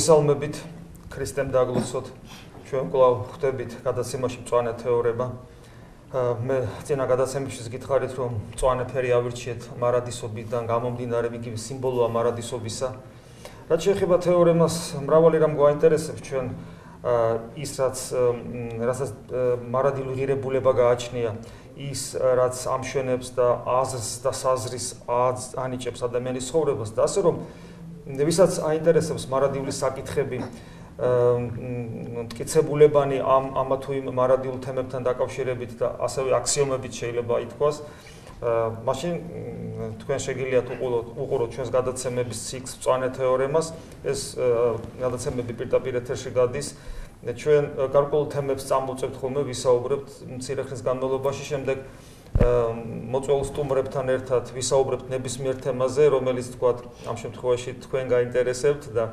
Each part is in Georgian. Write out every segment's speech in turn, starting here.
მოგესალმებით, ქრისტემ დაგლოცოთ, ჩვენ კვლავ ხვდებით გადაცემაში მწვანე თეორემა. მე წინა გადაცემებში გითხარით, რომ მწვანე ფერი ავირჩიეთ მარადისობიდან გამომდინარე, იგი სიმბოლოა მარადისობისა. რაც შეეხება თეორემას, მრავალი რამ გვაინტერესებს ჩვენ ის რასაც მარადილ ღირებულება გააჩნია, ის რაც ამშვენებს და აზრს და საზრის ანიჭებს ადამიანის ცხოვრებას და ასე რომ ვისაც აინტერესებს მარადიული საკითხები, მტკიცებულებანი ამა თუ იმ მარადილ თემებთან დაკავშირებით და ასევე აქსიომებით შეიძლება ითქვას, მაშინ თქვენ შეგიძლიათ უყუროთ ჩვენს გადაცემების ციკლს მწვანე თეორემას. ეს გადაცემები პირდაპირ ეთერში გადის. ჩვენ გარკვეულ თემებს წამოვწევთ ხოლმე, ვისაუბრებთ მცირე ხნის განმავლობაში, შემდეგ მოწვეულ სტუმრებთან ერთად ვისაუბრებთ ნებისმიერ თემაზე, რომელიც თქვათ ამ შემთხვევაში თქვენ გაინტერესებთ და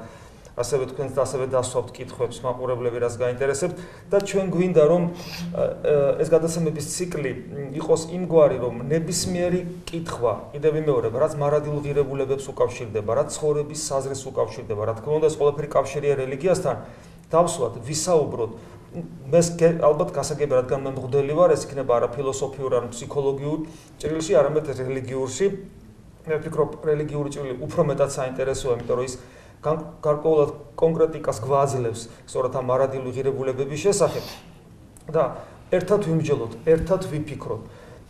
ასევე თქვენს ასევე დასვავთ კითხვებს მაყურებლები რაც გაინტერესებთ და ჩვენ გვინდა რომ ეს გადაცემების ციკლი იყოს იმგვარი რომ ნებისმიერი კითხვა, კიდევ ვიმეორებ, რაც მარადილ ღირებულებებს უკავშირდება, რაც ცხოვრების საზრეს უკავშირდება, რა თქმა უნდა ეს ყველაფერი კავშირია რელიგიასთან, დავსვათ, ვისაუბროთ. მე ალბათ გასაგები რადგან მე მღვდელი ვარ, ეს იქნება არა ფილოსოფიურ, არა ფსიქოლოგიურ ჭრილში, არამედ რელიგიურში. მე ვფიქრობ, რელიგიური ჭრილი უფრო მეტად საინტერესოა, იმიტომ რომ ის გარკვეულად კონკრეტიკას გვაძლევს სწორედ ამ მარადილ ღირებულებების შესახებ და ერთად ვიმსჯელოთ, ერთად ვიფიქროთ.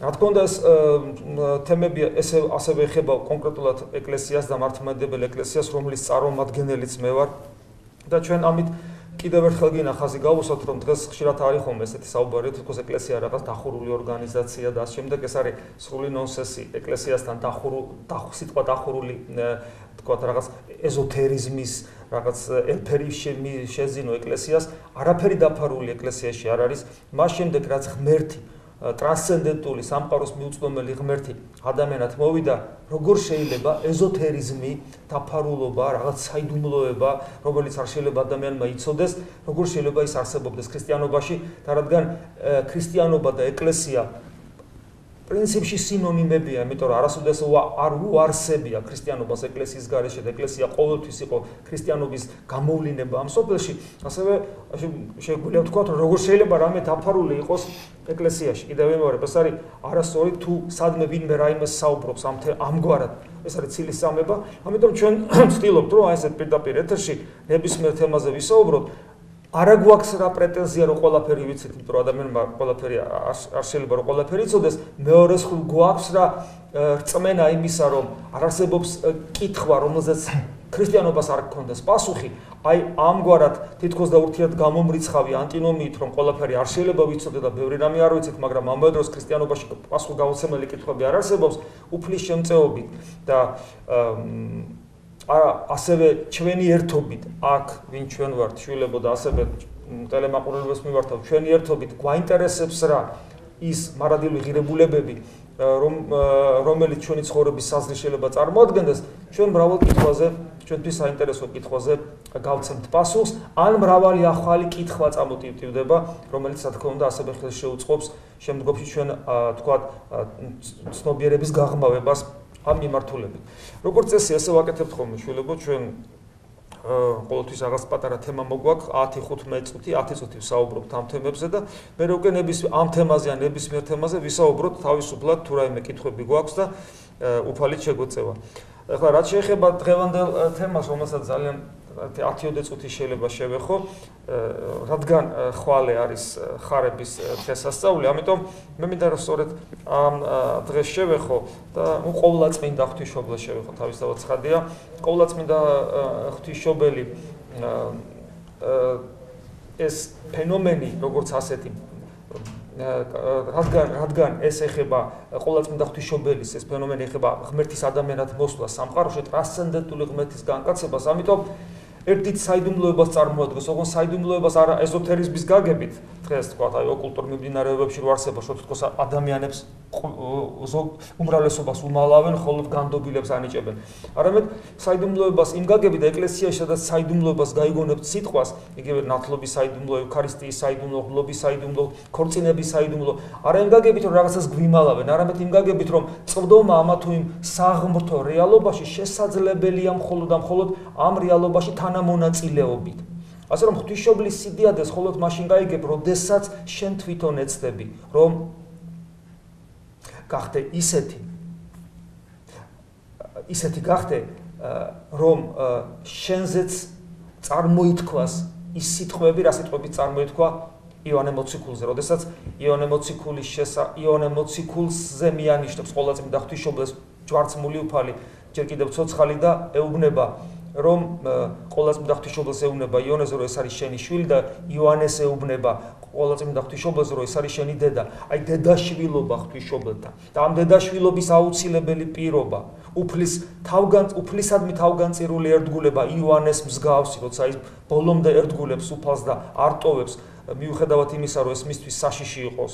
რა თქმა უნდა ეს თემები ასევე ეხება კონკრეტულად ეკლესიას და მართლმადიდებელ ეკლესიას, რომლის წარმომადგენელიც მე ვარ და ჩვენ ამით კიდევ ერთხელ გინახ ხაზი გავუსვათ, რომ დღეს ხშირად არის ხოლმე ესეთი საუბარი, თქოს ეკლესია რაღაც დახურული ორგანიზაცია და ასე შემდეგ, ეს არის სრული ნონსენსი. ეკლესიასთან სიტყვა დახურული თქვათ რაღაც ეზოთერიზმის რაღაც ელფერი შეზინო ეკლესიას, არაფერი დაფარული ეკლესიაში არ არის. მას შემდეგ რაც ღმერთი ტრანსცენდენტული სამყაროს მიუწვდომელი ღმერთი ადამიანად მოვიდა, როგორ შეიძლება ეზოთერიზმი, დაფარულობა, რაღაც საიდუმლოება, რომელიც არ შეიძლება ადამიანმა იცოდეს, როგორ შეიძლება ის არსებობდეს ქრისტიანობაში და რადგან ქრისტიანობა და ეკლესია პრინციპში სინონიმებია, იმიტომ რომ არასოდეს არ უარსებია ქრისტიანობას ეკლესიის გარეშე და ეკლესია ყოველთვის იყო ქრისტიანობის გამოვლინება ამ სოფელში, ასევე შეგვიძლია ვთქვათ, რომ როგორ შეიძლება რამე დაფარული იყოს ეკლესიაში. კიდევ ვიმეორებ, ეს არის არასწორი თუ სადმე ვინმე რაიმეს საუბრობს ამგვარად. ეს არის ცილის სამება, ამიტომ ჩვენ ვცდილობთ, რომ აი ესეთ პირდაპირ ეთერში ნებისმიერ თემაზე ვისაუბროთ. არა გვაქვს რა პრეტენზია რომ ყველაფერი ვიცით, იმიტომ რომ ადამიანმა ყველაფერი არ შეიძლება რომ ყველაფერი იცოდეს. მეორე მხრივ გვაქვს რა რწმენა იმისა, რომ არ არსებობს კითხვა, რომელზეც ქრისტიანობას არ გქონდეს პასუხი. აი ამგვარად თითქოს და ურთიერთ გამომრიცხავი ანტინომიით, რომ ყველაფერი არ შეიძლება ვიცოდეთ და ბევრი რამე არ ვიცით, მაგრამ ამავე დროს ქრისტიანობაში პასუხგავოცემელი კითხვები არ არსებობს, უფლის შემწეობით და ასევე ჩვენი ერთობით, აქ ვინ ჩვენ ვართ, შვილებო და ასევე ტელემაყურებელს მივართავ, ჩვენი ერთობით გვაინტერესებს რა ის მარადილ ღირებულებები, რომელიც ჩვენი ცხოვრების საზრით შეიძლება წარმოადგენდეს, ჩვენ მრავალ კითხვაზე, ჩვენთვის საინტერესო კითხვაზე გავცემთ პასუხს, ან მრავალი ახალი კითხვა წამოტივდება, რომელიც რა თქმა უნდა ასევე ხელს შეუწყობს შემდგომში ჩვენ თქვათ ცნობიერების გაღრმავებას ამ მიმართულებით. როგორც წესი, ესე ვაკეთებთ ხოლმე, შვილებო, ჩვენ ყოველთვის რაღაც პატარა თემა მოგვაქვს, 10-15 წუთი, 10 წუთი ვსაუბრობთ ამ თემებზე და მე უკვე ამ თემაზე ან ნებისმიერ თემაზე ვისაუბროთ თავისუფლად, თუ რაიმე კითხვები გვაქვს და უფალით შეგვეწევა. ახლა რაც შეეხება დღევანდელ თემას, რომელსაც ძალიან 10-20 წუთი შეიძლება შევეხო, რადგან ხვალე არის ხარების დღესასწაული, ამიტომ მე მინდა რომ სწორედ ამ დღეს შევეხო და ყოვლადწმინდა ღვთისმშობლას შევეხო, თავისთავად ცხადია. ყოვლადწმინდა ღვთისმშობელი ეს ფენომენი, როგორც ასეთი, რადგან ეს ეხება ყოვლადწმინდა ღვთისმშობელის ეს ფენომენი ეხება ღმერთის ადამიანად მოსვლას სამყაროში, ტრანსცენდენტული ღმერთის განკაცებას, ამიტომ ერთით საიდუმლოებას წარმოადგენს, ოღონდ საიდუმლოებას არა ეზოთერიზმის გაგებით, დღეს თქვა, აი ოკულტურ მიმდინარეობებში რო არსებობს, რომ თქოს ადამიანებს უმრავლესობას უმალავენ, ხოლო განდობილებს ანიჭებენ. არამედ საიდუმლოებას იმ გაგებით და ეკლესიაში სადაც საიდუმლოებას გაიგონებთ სიტყვას, იგივე ნათლობის საიდუმლო, ევქარისტიის საიდუმლო, ღლობის საიდუმლო, ქორწინების საიდუმლო, არა იმ გაგებით რომ რაღაცას გვიმალავენ, არამედ იმ გაგებით რომ წვდომა ამა თუ იმ საღმრთო რეალობაში შესაძლებელია მხოლოდ და მხოლოდ ამ რეალობაში თანამონაწილეობით. ასე რომ ღვთისმშობლის სიდიადეს მხოლოდ მაშინ გაიგებ, როდესაც შენ თვითონ ეცდები, რომ გახდე ისეთი გახდე, რომ შენზეც წარმოითქვას ის სიტყვები, რა სიტყვები წარმოითქვა იონე მოციქულზე, როდესაც იონე მოციქულზე მიანიშნებს ყოვლადწმიდა ღვთისმშობლეს ჯვარცმული უფალი, ჯერ კიდევ ცოცხალი და ეუბნება, რომ ყოვლადწმიდა ღვთისმშობლეს ეუბნება იონეზე, რომ ეს არის შენი შვილი და იოანეს ეუბნება ყოვლადწმიდა ღვთისმშობლეს, რომ ეს არის შენი დედა. აი დედაშვილობა ღვთისმშობელთან. და ამ დედაშვილობის აუცილებელი პირობა, უფლისადმი თავგანწირული ერთგულება იოანეს მსგავსი, როცა ის ბოლომდე ერთგულებს უფალს და არტოვებს, მიუხედავად იმისა, რომ ეს მისთვის საშიში იყოს,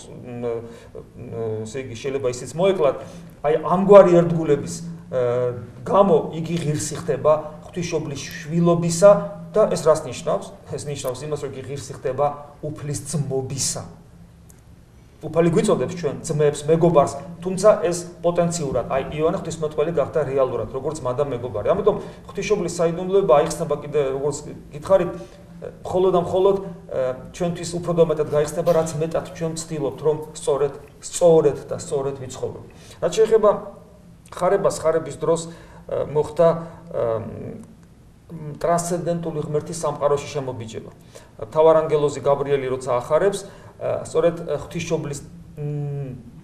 ესე იგი შეიძლება ისიც მოეკლათ, აი ამგვარი ერთგულების გამო იგი ღირსი ხდება ღვთისმშობლის შვილობისა და ეს რას ნიშნავს? ეს ნიშნავს იმას, რომ იგი ღირსი ხდება უფლის ძმობისა. უფალი გვიწოდებს ჩვენ ძმებს, მეგობარს, თუმცა ეს პოტენციურად, აი იონე ღვთისმეტყველი გახდა რეალურად, როგორც მა და მეგობარი. ამიტომ ღვთისმშობლის საიდუმლოება აიხსნება კიდე როგორც გითხარით, მხოლოდ და მხოლოდ ჩვენთვის უფრო და მეტად გაიხსნება, რაც მეტად ჩვენ ვცდილობთ, რომ სწორედ ვიცხოვროთ. რაც შეეხება ხარების დროს მოხდა ტრანსცენდენტული ღმერთის სამყაროში შემობიჯება. მთავარანგელოზი გაბრიელი როცა ახარებს, სწორედ ღვთისმშობლის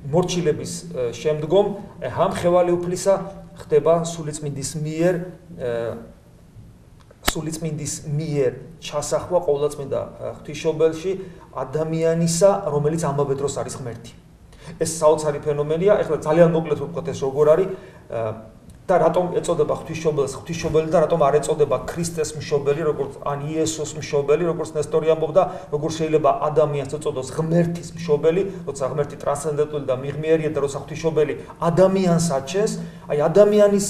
მორჩილების შემდგომ ამ ხევალი უფლისა ხდება სულიწმინდის მიერ ჩასახვა ყოვლადწმიდა ღვთისმშობელში ადამიანისა, რომელიც ამავე დროს არის ღმერთი. ეს საოცარი ფენომენია, ეხლა ძალიან მოკლედ ვთქვათ ეს როგორ არის და რატომ ეწოდება ღვთისმშობელს ღვთისმშობელი და რატომ არ ეწოდება ქრისტეს მშობელი, როგორც ან იესოს მშობელი, როგორც ნესტორი ამბობდა, როგორ შეიძლება ადამიანს ეწოდოს ღმერთის მშობელი, როცა ღმერთი ტრანსცენდენტული და მიღმიერია და როცა ღვთისმშობელი ადამიანს აჩენს, აი ადამიანს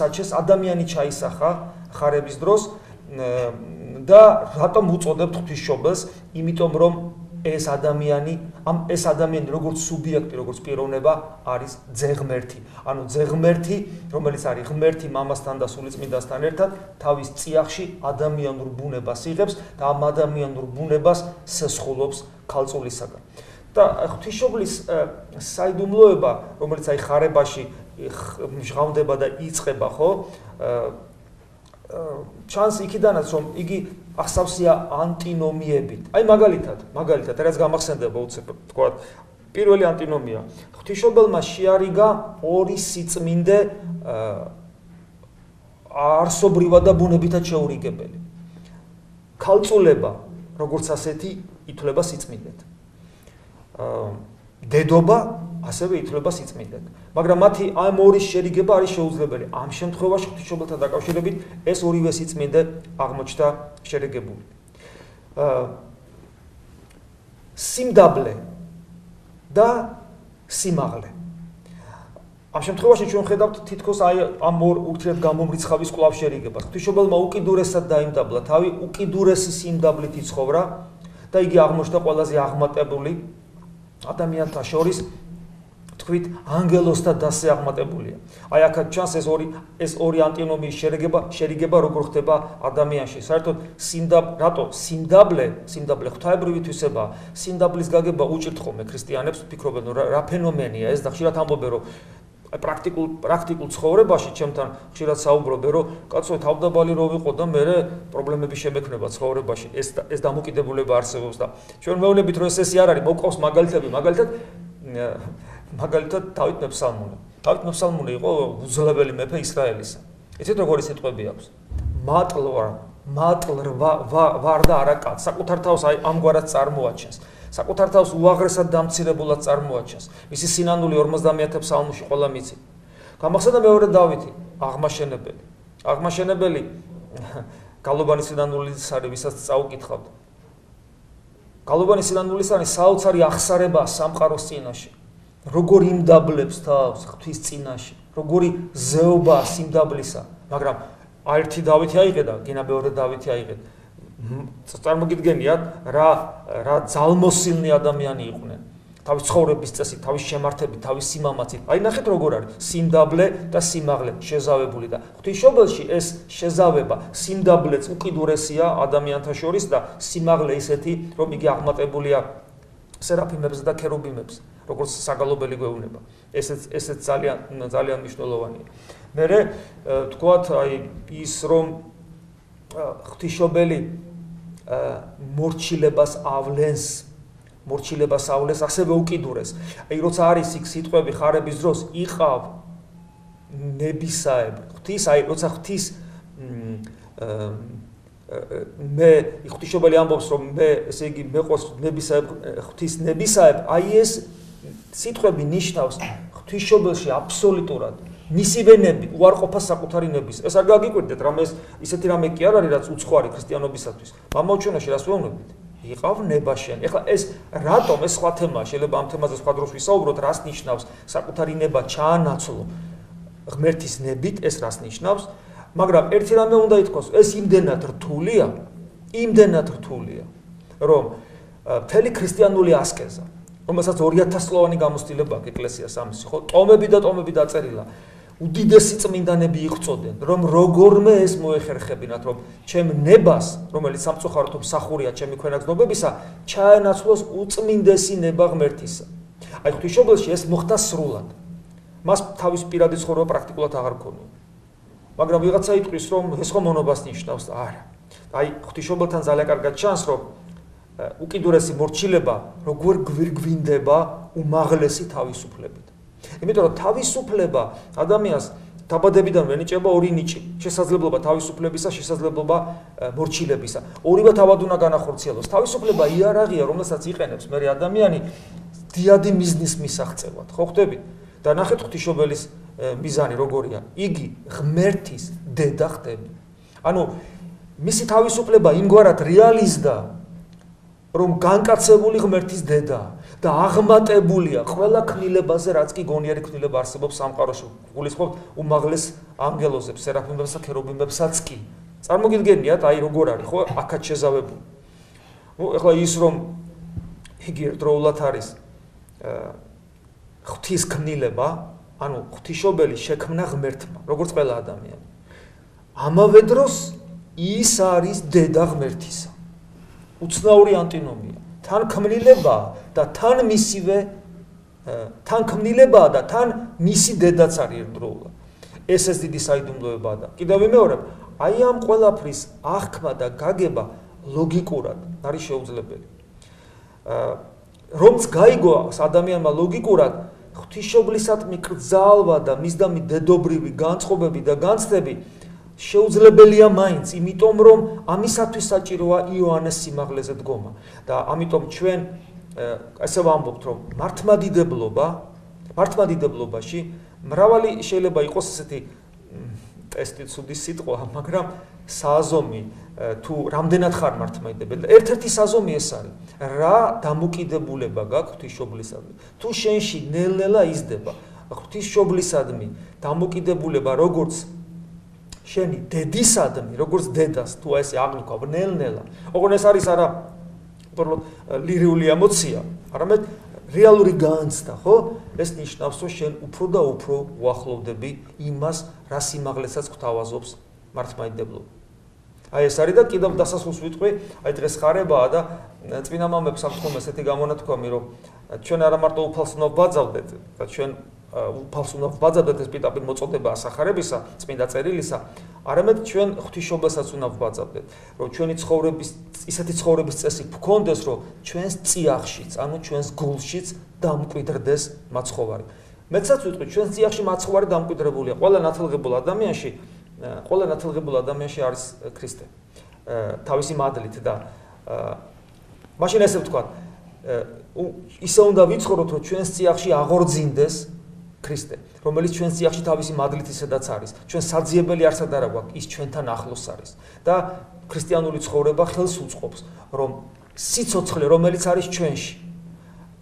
აჩენს, ადამიანი ჩაისახა ხარების დროს და რატომ უწოდებთ ღვთისმშობელს, იმიტომ რომ ეს ადამიანი როგორც სუბიექტი, როგორც პიროვნება არის ძეღმერთი. ანუ ძეღმერთი, რომელიც არის ღმერთი მამასთან და სულიწმინდასთან ერთად, თავის წიაღში ადამიანურ ბუნებას იღებს და ამ ადამიანურ ბუნებას სესხულობს ქალწულისაგან. და ღვთისმშობლის საიდუმლოება, რომელიც აი ხარებაში მჟღავნდება და იწყება, ხო? ჩანს იქიდანაც, რომ იგი ახსავსია ანტინომიებით. აი მაგალითად, რაც გამახსენდება უცებ, თქვათ, პირველი ანტინომია. ღვთისმშობელმა შეარიგა ორი სიწმინდე არსობრივად და ბუნებითად შეურიგებელი. ქალწულება, როგორც ასეთი, ითვლება სიწმინდედ. დედობა ასევე ითვლება სიწმინდედ. მაგრამ მათი ამორის შერიგება არის შეუძლებელი. ამ შემთხვევაში ღვთისმშობელთან დაკავშირებით ეს ორივე სიწმინდე აღმოჩნდა შერიგებული. სიმდაბლე და სიმაღლე. ამ შემთხვევაში ჩვენ ხედავთ თითქოს აი ამ ორ ურთიერთგამომრიცხავის კვლავ შერიგებას. ღვთისმშობელმა უკიდურესად დაიმდაბლა თავი, უკიდურესი სიმდაბლით იცხოვრა და იგი აღმოჩნდა ყველაზე აღმატებული ადამიანთა შორის, თქვით, ანგელოსთან დასეაღმატებულია. აი აქაც ჩანს ეს ორი ანტინომიის შერიგება როგორ ხდება ადამიანში. საერთოდ სიმდაბლე ღვთაებრივი თვისებაა. სიმდაბლის გაგება უჭირთ ხოლმე ქრისტიანებს, ფიქრობენ, რომ რა ფენომენია ეს და ხშირად ამბობენ, რომ პრაქტიკულ ცხოვრებაში ჩემთან ხშირად საუბრობენ, რომ კაცო თავდაბალი რო ვიყო და მე პრობლემები შემექნება ცხოვრებაში. ეს დამოკიდებულება არსებობს და ჩვენ მეუბნებით, რომ ეს არ არის, მოყავს მაგალითები, მაგალითად დავით მეფსალმუნე. დავით მეფსალმუნე იყო უძლებელი მეფე ისრაელისა. იცით როგორი სიტყვები აქვს? მატლ ვარ და არა კაც. საკუთარ თავს აი ამგვარად წარმოაჩენს. საკუთარ თავს უაღრესად დამცირებულად წარმოაჩენს. მისი სინანული 50-ე ფსალმუში ყველა მიცი. გამახსენდა მეორე დავითი, აღმაშენებელი გალობანის სინანულის არის, ვისაც წაუკითხავთ. გალობანი სინამდვილისანი საოცარი აღსარებაა სამყაროს წინაშე. როგორ იმდაბლებს თავს ღვთის წინაშე, როგორი ზეობაა სიმდაბლისა, მაგრამ ერთი დავითი აიღედა, გენა მეორე დავითი აიღედა. წარმოგიდგენიათ რა ძალმოსილნი ადამიანი იყვნენ. თავის ცხოვრების წესით, თავის შემართებით, თავის სიმამაცით. აი ნახეთ როგორ არის სიმდაბლე და სიმაღლე შეზავებული და ღვთისმშობელში ეს შეზავება, სიმდაბლეც უკიდურესია ადამიანთა შორის და სიმაღლე ისეთი, რომ იგი აღმატებულია სერაფიმებზე და ქერუბიმებზე, როგორც საგალობელი გვეუბნება. ესეც ძალიან მნიშვნელოვანია. მერე თქვათ აი ის რომ ღვთისმშობელი მორჩილებას ავლენს ასევე უკიდურეს. აი როცა არის იქ სიტყვები ხარების დროს იყავ ნებისაებ ღვთის, აი როცა ღვთის მე ღვთისმშობელი ამბობს რომ მე ესე იგი მეყოს ნებისაებ ღვთის ნებისაებ, აი ეს სიტყვები ნიშნავს ღვთისმშობელში აბსოლუტურად მისივე ნები, უარყოფა საკუთარი ნების. ეს არ გაგიკვირდეთ, რამე ისეთი რამე კი არ არის, რაც უცხოარი ქრისტიანობისათვის. მამაოჩვენაში რას ვეუბნებით? იყავ ნება შენ. ეხლა ეს რატომ ეს სხვა თემაა, შეიძლება ამ თემაზე სხვა დროს ვისაუბროთ, რას ნიშნავს საკუთარი ნება ჩაანაცვლო ღმერთის ნებით, ეს რას ნიშნავს, მაგრამ ერთი რამე უნდა ითქვას, ეს იმდენად რთულია, რომ მთელი ქრისტიანული ასკეზა, რომელსაც 2000 წლოვანი გამოცდილება აქვს ეკლესიას ამისი, ხო, ტომები და ტომები დაწერილა. უდიდესი წმინდანები იღვწოდნენ, რომ როგორმე ეს მოეხერხებინათ, რომ ჩემ ნებას, რომელიც სამწუხაროდ მსახურია ჩემი ქვენაგზნობებისა, ჩაენაცვლოს უწმინდესი ნება ღმერთისა. აი ღვთისმშობელში ეს მოხდა სრულად. მას თავის პირადი ცხოვრება პრაქტიკულად აღარ ქონია. მაგრამ ვიღაცა იტყვის, რომ ეს ხო მონობას ნიშნავს, არა. აი ღვთისმშობელთან ძალიან კარგად ჩანს, რომ უკიდურესი მორჩილება როგორ გვირგვინდება უმაღლესი თავისუფლებით. იმიტომ რომ თავისუფლება ადამიანს დაბადებიდანვე ნიჭება ორი ნიჭი, შესაძლებლობა თავისუფლებისა, შესაძლებლობა მორჩილებისა. ორივე თავად უნდა განახორციელოს. თავისუფლება იარაღია, რომელსაც იყენებს მე ადამიანი დიადი მიზნის მისაღწევად. ხო ხვდებით? და ნახეთ ღვთისმშობელის მიზანი როგორია? იგი ღმერთის დედა ხდება. ანუ მისი თავისუფლება იმგვარად რეალიზდა, რომ განკაცებული ღმერთის დედაა და აღმატებულია ყველა ქმნილებაზე, რაც კი გონიერი ქმნილება არსებობს სამყაროში. გულისხმობთ უმაღლეს ანგელოზებს, სერაფიმებსა, ქერუბიმებსაც კი. წარმოგიდგენიათ, აი როგორ არის, ხო, აქაც შეზავებული. ეხლა ის რომ იგი ერთდროულად არის ღვთის ქმნილება, ანუ ღვთისმშობელი შექმნა ღმერთმა, როგორც ყველა ადამიანი. ამავე დროს ის არის დედა ღმერთისა. უცნაური ანტინომია. თან ქმნილებაა და თან ქმნილებაა და თან მისი დედაც არის ერთდროულად. ეს დიდი საიდუმლოებაა და კიდევ ვიმეორებ, აი ამ ყველაფრის აღქმა და გაგება ლოგიკურად არის შეუძლებელი. რომც გაიგო ადამიანმა ლოგიკურად ღვთისმშობლისადმი კრძალვა და მისდამი დედობრივი განწყობები და განცდები შეუძლებელია მაინც, იმიტომ რომ ამისათვის საჭიროა იოანეს სიმაღლეზე დგომა. და ამიტომ ჩვენ ასე ვამბობთ, რომ მართლმადიდებლობაში მრავალი შეიძლება იყოს ესეთი ტესტი ცუდი სიტყვა, მაგრამ საზომი თუ რამდენად ხარ მართლმადიდებელი. ერთ-ერთი საზომი ეს არის, რა დამოკიდებულება გაქვს ღვთისმშობლისადმი. თუ შენში ნელ-ნელა იზრდება ღვთისმშობლისადმი დამოკიდებულება, როგორც შენი დედისადმი, როგორც დედას, თუ ესე აღნიშნავ ნელ-ნელა. ოღონდ ეს არის არა უბრალოდ ლირიული ემოცია, არამედ რეალური განცდა, ხო? ეს ნიშნავს, რომ შენ უფრო და უფრო უახლოვდები იმას, რა სიმაღლესაც გვთავაზობს მართლმადიდებლობა. აი ეს არის და კიდევ დასასრულს ვიტყვი, აი დღეს ხარებაა და წმინდა მამებს აქვს ხომ ესეთი გამონათქვამი, რომ ჩვენ არა მარტო უფალს უნდა ვბაძავდეთ, და ჩვენ უფალს უნდა ვბაძავდეთ, ეს პირდაპირ მოწოდებაა სახარებისა, წმინდა წერილისა, არამედ ჩვენ ღვთისმშობელსაც უნდა ვბაძავდეთ, რომ ჩვენი ცხოვრების ისეთი ცხოვრების წესი გქონდეს, რომ ჩვენს წიაღშიც, ანუ ჩვენს გულშიც დამკვიდრდეს მაცხოვარი. მეცაც ვიტყვი, ჩვენს წიაღში მაცხოვარი დამკვიდრებულია. ყველა ნათელღებულ ადამიანში არის ქრისტე. თავისი მადლით და მაშინ ესე ვთქვათ, ისე უნდა ვიცხოვროთ, რომ ჩვენს წიაღში აღორძინდეს ქრისტე, რომელიც ჩვენს წიაღში თავისი მადლით ისედაც არის. ჩვენ საძიებელი არსად არა გვაქვს, ის ჩვენთან ახლოს არის. და ქრისტიანული ცხოვრება ხელს უწყობს, რომ სიცოცხლე, რომელიც არის ჩვენში,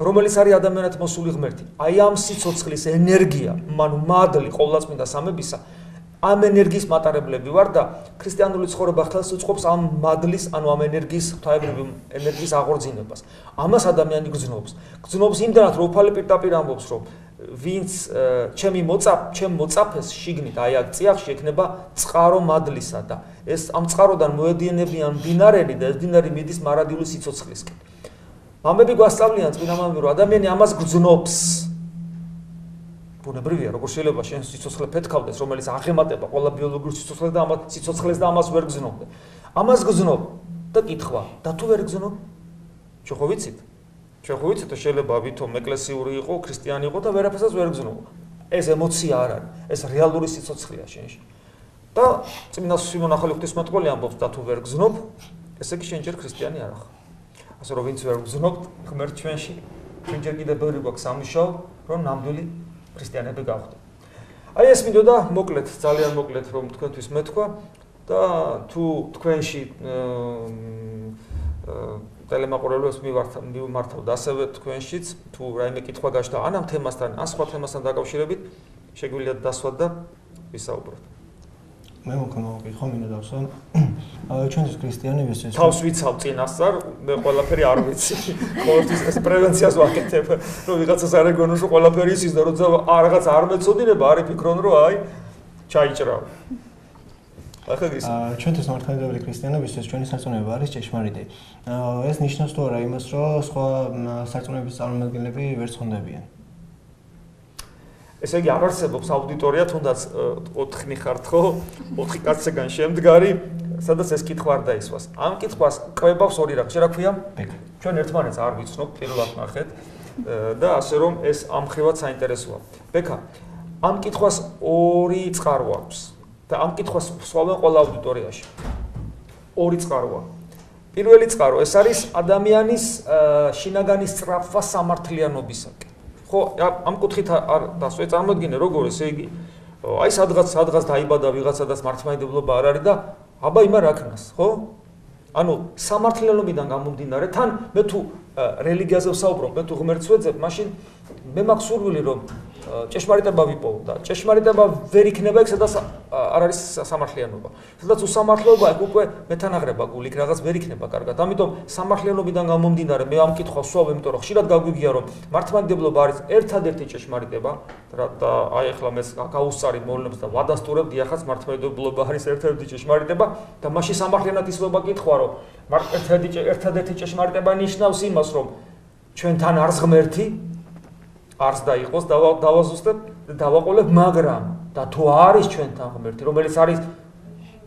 რომელიც არის ადამიანად მოსული ღმერთი. აი ამ სიცოცხლის ენერგია, ანუ მადლი ყოვლადწმინდა სამებისა, ამ ენერგიის მატარებლები ვარ და ქრისტიანული ცხოვრება ხელს უწყობს ამ მადლის, ანუ ამ ენერგიის, ღვთაებრივი ენერგიის აღორძინებას. ამას ადამიანი გრძნობს. გრძნობს იმდანაც, რომ უფალი პირდაპირ ამბობს, რომ ვინც ჩემ მოწაფეს შიგნით, აი აქ წიაღში ექნება წყარო მადლისა და ეს ამ წყაროდან მოედიანებიან მდინარები და ეს მდინარი მიდის მარადიული სიცოცხლისკენ. მამები გვასწავლიან წმინდა მამები, რომ ადამიანი ამას გრძნობს. ბუნებრივია, როგორ შეიძლება შენ სიცოცხლე ფეთქავდეს, რომელიც აღემატება ყველა ბიოლოგიურ სიცოცხლეს და ამას სიცოცხლეს და ამას ვერ გრძნობ. ამას გრძნობ და კითხვა, და თუ ვერ გრძნობ? ჩვენ ხო ვიცით? ჩვენ ხო ვიცით, რომ შეიძლება ვითომ ეკლესიური იყო, ქრისტიანი იყო და ვერაფერსაც ვერ გრძნობა. ეს ემოცია არ არის, ეს რეალური სიცოცხლეა შენში. და წმინდა სიმონ ახალი ღვთისმეტყველი ამბობს, და თუ ვერ გრძნობ, ესე იგი შენ ჯერ ქრისტიანი არ ხარ. ასე რომ ვინც ვერ გრძნობთ ღმერთ ჩვენში, ჩვენ ჯერ კიდევ ბევრი გვაქვს სამუშაო, რომ ნამდვილი ქრისტიანები გავხდეთ. აი ეს მინდოდა მოკლედ, ძალიან მოკლედ რომ თქვენთვის მეთქვა და თუ თქვენში ტელემაყურებლებს მიმართავთ ასევე თქვენშიც, თუ რაიმე კითხვა გაჩნდა ან ამ თემასთან, ან სხვა თემასთან დაკავშირებით, შეგვიძლიათ დასვათ და ვისაუბროთ. მე მოგკითხვა მინდა დავსვა. ჩვენთვის ქრისტიანებისთვის თავს ვიცავ წინასწარ, მე ყველაფერი არ ვიცი. ყოველთვის ეს პრევენციას ვაკეთებ, რომ ვიღაცას არ ეგონოს, რომ ყველაფერი იცის და როცა რაღაც არ მეცოდინება, არ იფიქრონ, რომ აი ჩაიჭრავ. ახლა გისმენთ. ჩვენთვის მართლმადიდებელი ქრისტიანებისთვის ჩვენი სარწმუნოება არის ჭეშმარიტი. ეს ნიშნავს თუ არა იმას, რომ სხვა სარწმუნოების წარმომადგენლები ვერ ცხონდებიან. ესე იგი არ არსებობს აუდიტორია, თუნდაც 4 ხართ ხო? 4 კაცისგან შემდგარი, სადაც ეს კითხვა არ დაისვას. ამ კითხვას კვებავს ორი რამ. შე რა ქვია? ჩვენ ერთმანეთს არ ვიცნობთ, პირველად ნახეთ და ასე რომ ეს ამ ხრივად საინტერესოა. ბექა, ამ კითხვას ორი წყარო აქვს და ამ კითხვას სვავენ ყველა აუდიტორიაში. ორი წყაროა. პირველი წყარო, ეს არის ადამიანის შინაგანი სწრაფვა სამართლიანობისაკენ. ხო, ამ კუთხით არ დასვე წარმოდგინე როგორ ესე იგი აი სადღაც დაიბადა ვიღაცა და მართლმადიდებლობა არ არის და აბა იმა რა ქნას, ხო? ანუ სამართლიანობიდან გამომდინარე, თან მე თუ რელიგიაზე ვსაუბრობ, მე თუ ღმერთს ვეძებ, მაშინ მე მაქვს სურვილი რომ ჭეშმარიტება ვიპოვო და ჭეშმარიტება ვერ იქნება იქ სადაც არ არის სამართლიანობა. სადაც უსამართლოა იქ უკვე მეთანაღრება გული იქ რაღაც ვერ იქნება კარგად. ამიტომ სამართლიანობიდან გამომდინარე მე ამ კითხვას ვსვავ, იმიტომ რომ ხშირად გაგვიგია რომ მართლმადიდებლობა არის ერთადერთი ჭეშმარიტება და აი ახლა მე გაუსწარი მოვლენებს და ვადასტურებ დიახაც მართლმადიდებლობა არის ერთადერთი ჭეშმარიტება და მაშინ სამართლიანად ისვება კითხვა რომ ერთადერთი ჭეშმარიტება ნიშნავს იმას რომ ჩვენთან არს ღმერთი არს დაიყოს დავაზუსტებ და დავაყოლებ, მაგრამ და თუ არის ჩვენთან ღმერთი, რომელიც არის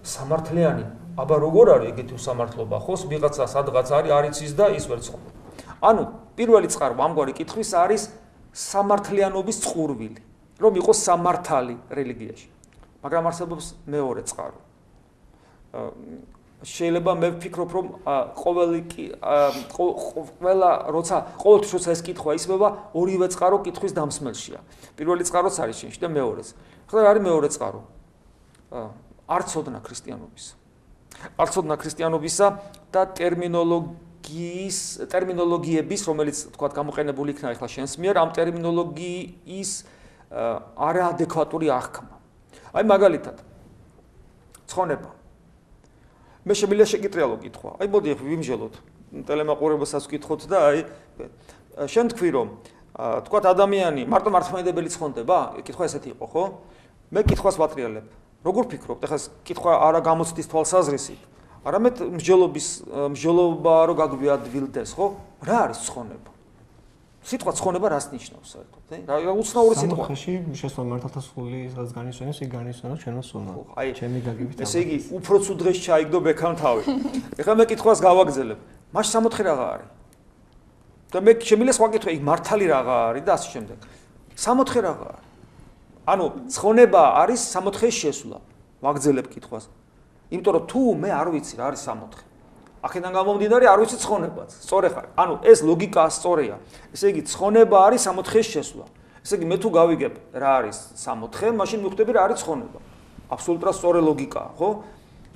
სამართლიანი, აბა როგორ არის ეგეთი უსამართლობა, ხო? ვიღაცა სადღაც არის იცის და ის ვერ ცხონდება. ანუ პირველი წყარო ამგვარი კითხვის არის სამართლიანობის წყურვილი, რომ იყოს სამართალი რელიგიაში. მაგრამ არსებობს მეორე წყარო. შეიძლება მე ვფიქრობ, რომ ყოველთვის როცა ეს კითხვა ისმება, ორივე წყარო კითხვის დამსმელშია. პირველი წყაროც არის შენში და მეორეც. ახლა არის მეორე წყარო. არ ცოდნა ქრისტიანობისა. არ ცოდნა ქრისტიანობისა და ტერმინოლოგიების, რომელიც თქვა გამოყენებული იქნა ახლა შენს მიერ, ამ ტერმინოლოგიის არაადეკვატური აღქმა. აი მაგალითად, ცხონება. მე შემიძლია შეკიტრიალო კითხვა. აი მოდი ახლა ვიმჟელოთ. ტელემაყურებელსაც ვკითხოთ და აი შენ თქვი რომ თქვა ადამიანი მარტო მართლმადიდებელი ცხონდება? კითხვა ესეთი იყო, ხო? მე კითხვას ვატრიალებ. როგორ ფიქრობთ? ახლა კითხვა არა გამოცდის თვალსაზრისით, არამედ მსჯელობა რომ გაგვიადვილდეს, ხო? რა არის ცხონება? სიტყვა ცხონება რას ნიშნავს საერთოდ? რა უცნაური სიტყვა. სამხეში შესვლა მართალთა სული სადაც განისვენოს, იქ განისვენოს ჩვენო სულმა. აი ჩემი გაგებით. ესე იგი, უფრო ცუდ დღეს ჩაიგდო ბექამ თავი. ეხლა მე კითხვას გავაგზელებ. მაშინ 64 რაღა არის. და მე შემიძლია სხვა კითხვა, იქ მართალი რაღა არის და ასე შემდეგ. 64 რაღა არის. ანუ ცხონება არის 64-ის შესვლა. ვაგზელებ კითხვას. იმიტომ რომ თუ მე არ ვიცი რა არის 64. აქედან გამომდინარე არ ვიცი ცხონებაც. სწორე ხარ. ანუ ეს ლოგიკა სწორია. ესე იგი ცხონება არის 64-ის შესვლა. ესე იგი მე თუ გავიგებ რა არის 64, მაშინ მივხვდები რა არის ცხონება. აბსოლუტურად სწორი ლოგიკაა, ხო?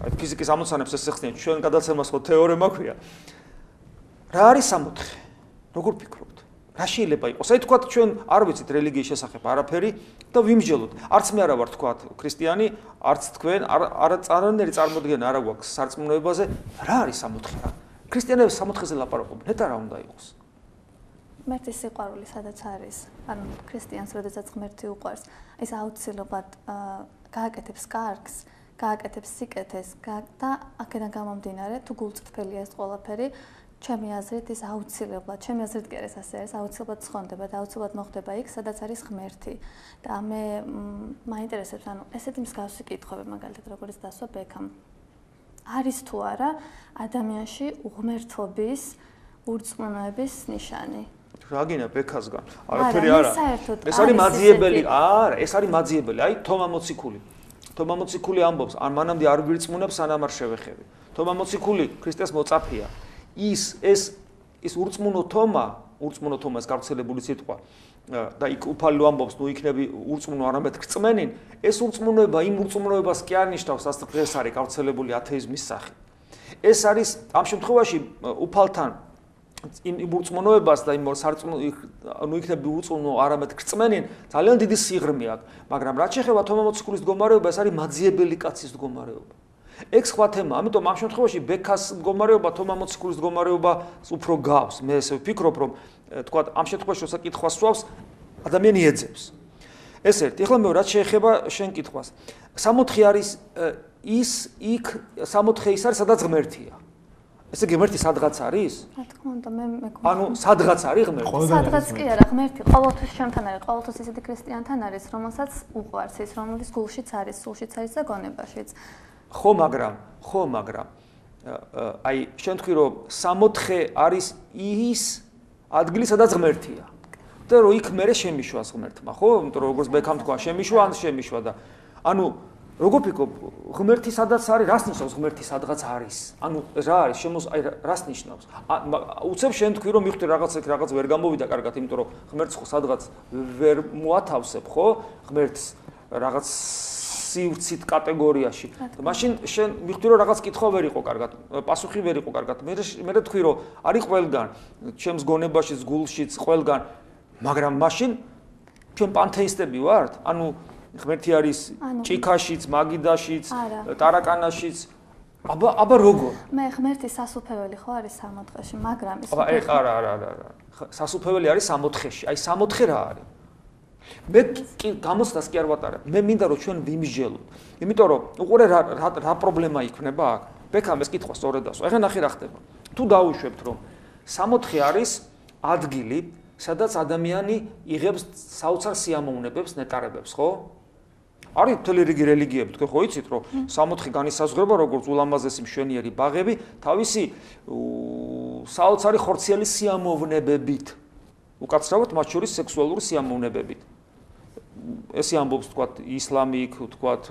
აი ფიზიკის ამოცანებს ეს ეხსნიან, ჩვენ გადაცემას ხო თეორემა ქვია. რა არის სამოთხე? როგორ ფიქრობთ? რა შეიძლება იყოს? აი თქვათ ჩვენ არ ვიცით რელიგიის შესახებ არაფერი და ვიმსჯელოთ. არც მე არა ვარ თქვათ ქრისტიანი, არც თქვენ არანაირი წარმოდგენა არ აქვს სარწმუნოებაზე. რა არის სამოთხე? ქრისტიანები სამოთხეზე ლაპარაკობენ. ნეტა რა უნდა იყოს? ღმერთის სიყვარული სადაც არის, ანუ ქრისტიანს როდესაც ღმერთი უყვარს, ეს აუცილებლად გააკეთებს კარგს, გააკეთებს სიკეთეს და აქედან გამომდინარე, თუ გულწრფელია ეს ყველაფერი, ჩემი აზრით ის აუცილებლად, ჩემი აზრით კი არის ასე არის, აუცილებლად ცხონდება და აუცილებლად მოხდება იქ, სადაც არის ღმერთი. და მე მაინტერესებს, ანუ ესეთი მსგავსი კითხვები, მაგალითად, როგორც დასვა ბექამ. არის თუ არა ადამიანში უღმერთობის, ურწმუნოების ნიშანი? რა გინა ბექასგან? არაფერი არა. ეს არის მაძიებელი, ეს არის მაძიებელი. აი თომა მოციქული. თომა მოციქული ამბობს, ან მანამდე არ ვირწმუნებ, სანამ არ შევეხები. თომა მოციქული ქრისტეს მოწაფეა. ის ურწმუნო თომა ეს გავრცელებული სიტყვა და იქ უფალო ამბობს, ნუ იქნები ურწმუნო არამედ გწმენინ, ეს ურწმუნოება იმ ურწმუნოებას კი არ ნიშნავს, ეს არის გავრცელებული ათეიზმის სახე. ეს არის ამ შემთხვევაში უფალთან იმ ურწმუნოებას და იმ ნუ იქნები ურწმუნო არამედ გწმენინ, ძალიან დიდი სიღრმე აქვს, მაგრამ რაც შეეხება თომა მოციქულის მდგომარეობა, ეს არის მაძიებელი კაცის მდგომარეობა. ეგ სხვა თემა, ამიტომ ამ შემთხვევაში ბექას მდგომარეობა, თომა მოციქულის მდგომარეობა უფრო გავს. მე ესე ვფიქრობ, რომ თქვა ამ შემთხვევაში როცა კითხვას სვავს, ადამიანი ეძებს. ეს ერთი. ეხლა მე რაც შეეხება შენ კითხვას. სამოთხე არის იქ სამოთხე ის არის, სადაც ღმერთია. ესე ღმერთი სადღაც არის? რა თქმა უნდა, მე ანუ სადღაც არის ღმერთი? სადღაც კი არა, ღმერთი ყოველთვის ჩემთან არის, ყოველთვის ისეთი ქრისტიანთან არის, რომელსაც უყვარს ის, რომელიც გულშიც არის, სულშიც არის და გონებაშიც. ხო, მაგრამ აი შენ თქვი რომ სამოთხე არის ის ადგილი სადაც ღმერთია. და რომ იქ მერე შემიშვას ღმერთმა, ხო? იმიტომ რომ როგორც ბექამ თქვა, შემიშვა ან შემიშვა და ანუ როგორ ფიქრობ, ღმერთი სადაც არის, რას ნიშნავს ღმერთი სადღაც არის? ანუ რა არის? აი რას ნიშნავს? უცებ შენ თქვი რომ მივხვდი რაღაც ვერ გამოვიდა კარგად, იმიტომ რომ ღმერთს ხო სადღაც ვერ მოათავსებ, ხო? ღმერთს რაღაც სივრცით კატეგორიაში. მაშინ შენ მივხვდი რომ რაღაც კითხვა ვერ იყო კარგად, პასუხი ვერ იყო კარგად. მე თქვი რომ არის ყველგან, ჩემს გონებაშიც, გულშიც, ყველგან, მაგრამ მაშინ ჩვენ პანთეისტები ვართ? ანუ ღმერთი არის ჭიქაშიც, მაგიდაშიც, ტარაკანაშიც. აბა როგორ? მე ღმერთი სასუფეველი ხო არის სამოთხეში, მაგრამ ის არა. სასუფეველი არის სამოთხეში. აი სამოთხე რა არის? მე გამოცდას კი არ ვატარებ. მე მინდა რომ ჩვენ ვიმსჯელოთ. იმიტომ რომ უყურე რა პრობლემა იქნება აქ. ბექამ ეს კითხვა სწორედ დასვა. ეხლა ნახე რა ხდება. თუ დაუშვებთ რომ სამოთხე არის ადგილი, სადაც ადამიანი იღებს საოცარ სიამოვნებებს, ნეტარებებს, ხო? არის მთელი რიგი რელიგიები, თქვენ ხო იცით რომ სამოთხე განისაზღვრება როგორც ულამაზესი მშვენიერი ბაღები, თავისი საოცარი ხორციელი სიამოვნებებით. უკაცრავად მათ შორის სექსუალური სიამოვნებებით. ეს ამბობს თქვათ ისლამი, თქვათ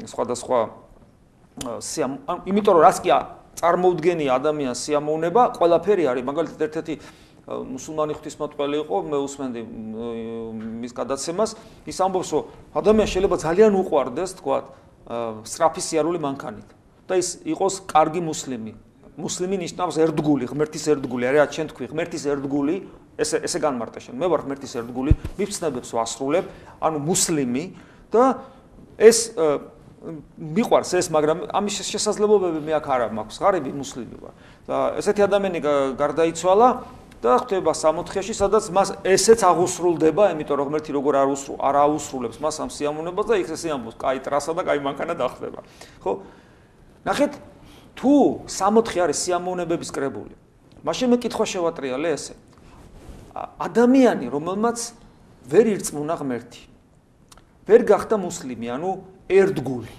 სხვადასხვა იმიტომ რომ რას კი წარმოუდგენია ადამიანის სიამოვნება, ყველაფერი არის, მაგალითად ერთ-ერთი მუსულმანი ღვთისმეტყველი იყო, მე უსმენდი მის გადაცემას, ის ამბობს, რომ ადამიანს შეიძლება ძალიან უყვარდეს, თქვათ, სწრაფი სიარული მანქანით და ის იყოს კარგი მუსლიმი. მუსლიმი ნიშნავს ერთგული, ღმერთის ერთგული, არა ჩვენ თქვი, ღმერთის ერთგული, ესე განმარტე შენ. მე ვარ ღმერთის ერთგული, მიფცნებებს ვასრულებ, ანუ მუსლიმი და ეს მიყვარს ეს, მაგრამ ამის შესაძლებლობები მე აქ არ მაქვს, ღარიბი მუსლიმი ვარ. და ესეთი ადამიანი გარდაიცვალა და ხდება სამოთხეში, სადაც მას ესეც აღუსრულდება, იმიტომ რომ ღმერთი როგორ არ აუსრულებს მას ამ სიამოვნებას და იქ ესე ამბობს, კაი ტრასა და კაი მანქანა დახდება. ხო? ნახეთ, თუ სამოთხე არის სიამოვნებების კრებული, მაშინ მე კითხვა შევატრიალე ესე. ადამიანი, რომელმაც ვერ ირწმუნა ღმერთი, ვერ გახდა მუსლიმი, ანუ ერთგული.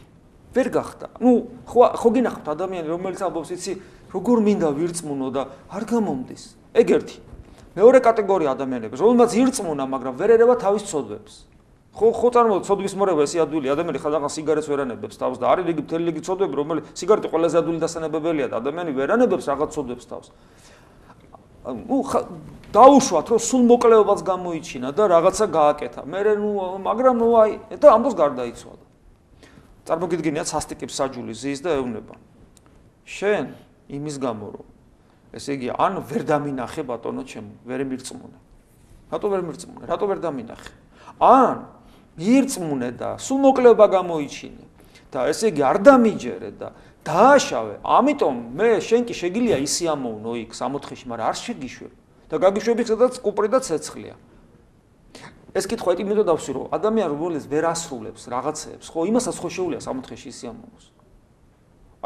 ვერ გახდა. ნუ ხო გინახავთ ადამიანი, რომელიც ამბობს, იცი, როგორ მინდა ვირწმუნო და არ გამომდის. ეგ ერთი. მეორე კატეგორია ადამიანები, რომელმაც ირწმუნა, მაგრამ ვერ ერევა თავის ცოდვებს. ხო წარმოვიდგინეთ, ცოდვის მორევა ესე ადვილი ადამიანი ხალხს სიგარეტს ვერ ანებებს თავს და არის რიგი მთელი რიგი ცოდვები, რომელიც სიგარეტი ყველაზე ადვილი დასანებებელია და ადამიანი ვერ ანებებს რაღაც ცოდვებს თავს. ნუ დაუშვათ, რომ სულ მოკლეობაც გამოიჩინა და რაღაცა გააკეთა. მაგრამ აი და ამბობს გარდაიცვალა. წარმოგიდგენიათ სასტიკებს საჯული ზის და ეუბნება. შენ იმის გამო რომ ესე იგი, ან ვერ დამინახე ბატონო ჩემო, ვერ მირწმუნე. რატო ვერ მირწმუნე? რატო ვერ დამინახე? ან მირწმუნე და სულ მოკლეობა გამოიჩინე და ესე იგი არ დამიჯერე და დააშავე. ამიტომ მე შენ კი შეგიძლია ისი ამოვნო იქ 60-ში, მაგრამ არ შეგიშვებ. და გაგიშვები სადაც კუპრი და ცეცხლია. ეს კითხვა იმიტომ დავსვი, რომ ადამიანი რომელიც ვერ ასრულებს რაღაცეებს, ხო, იმასაც ხო შეუძლია 60-ში ისი ამოვნოს.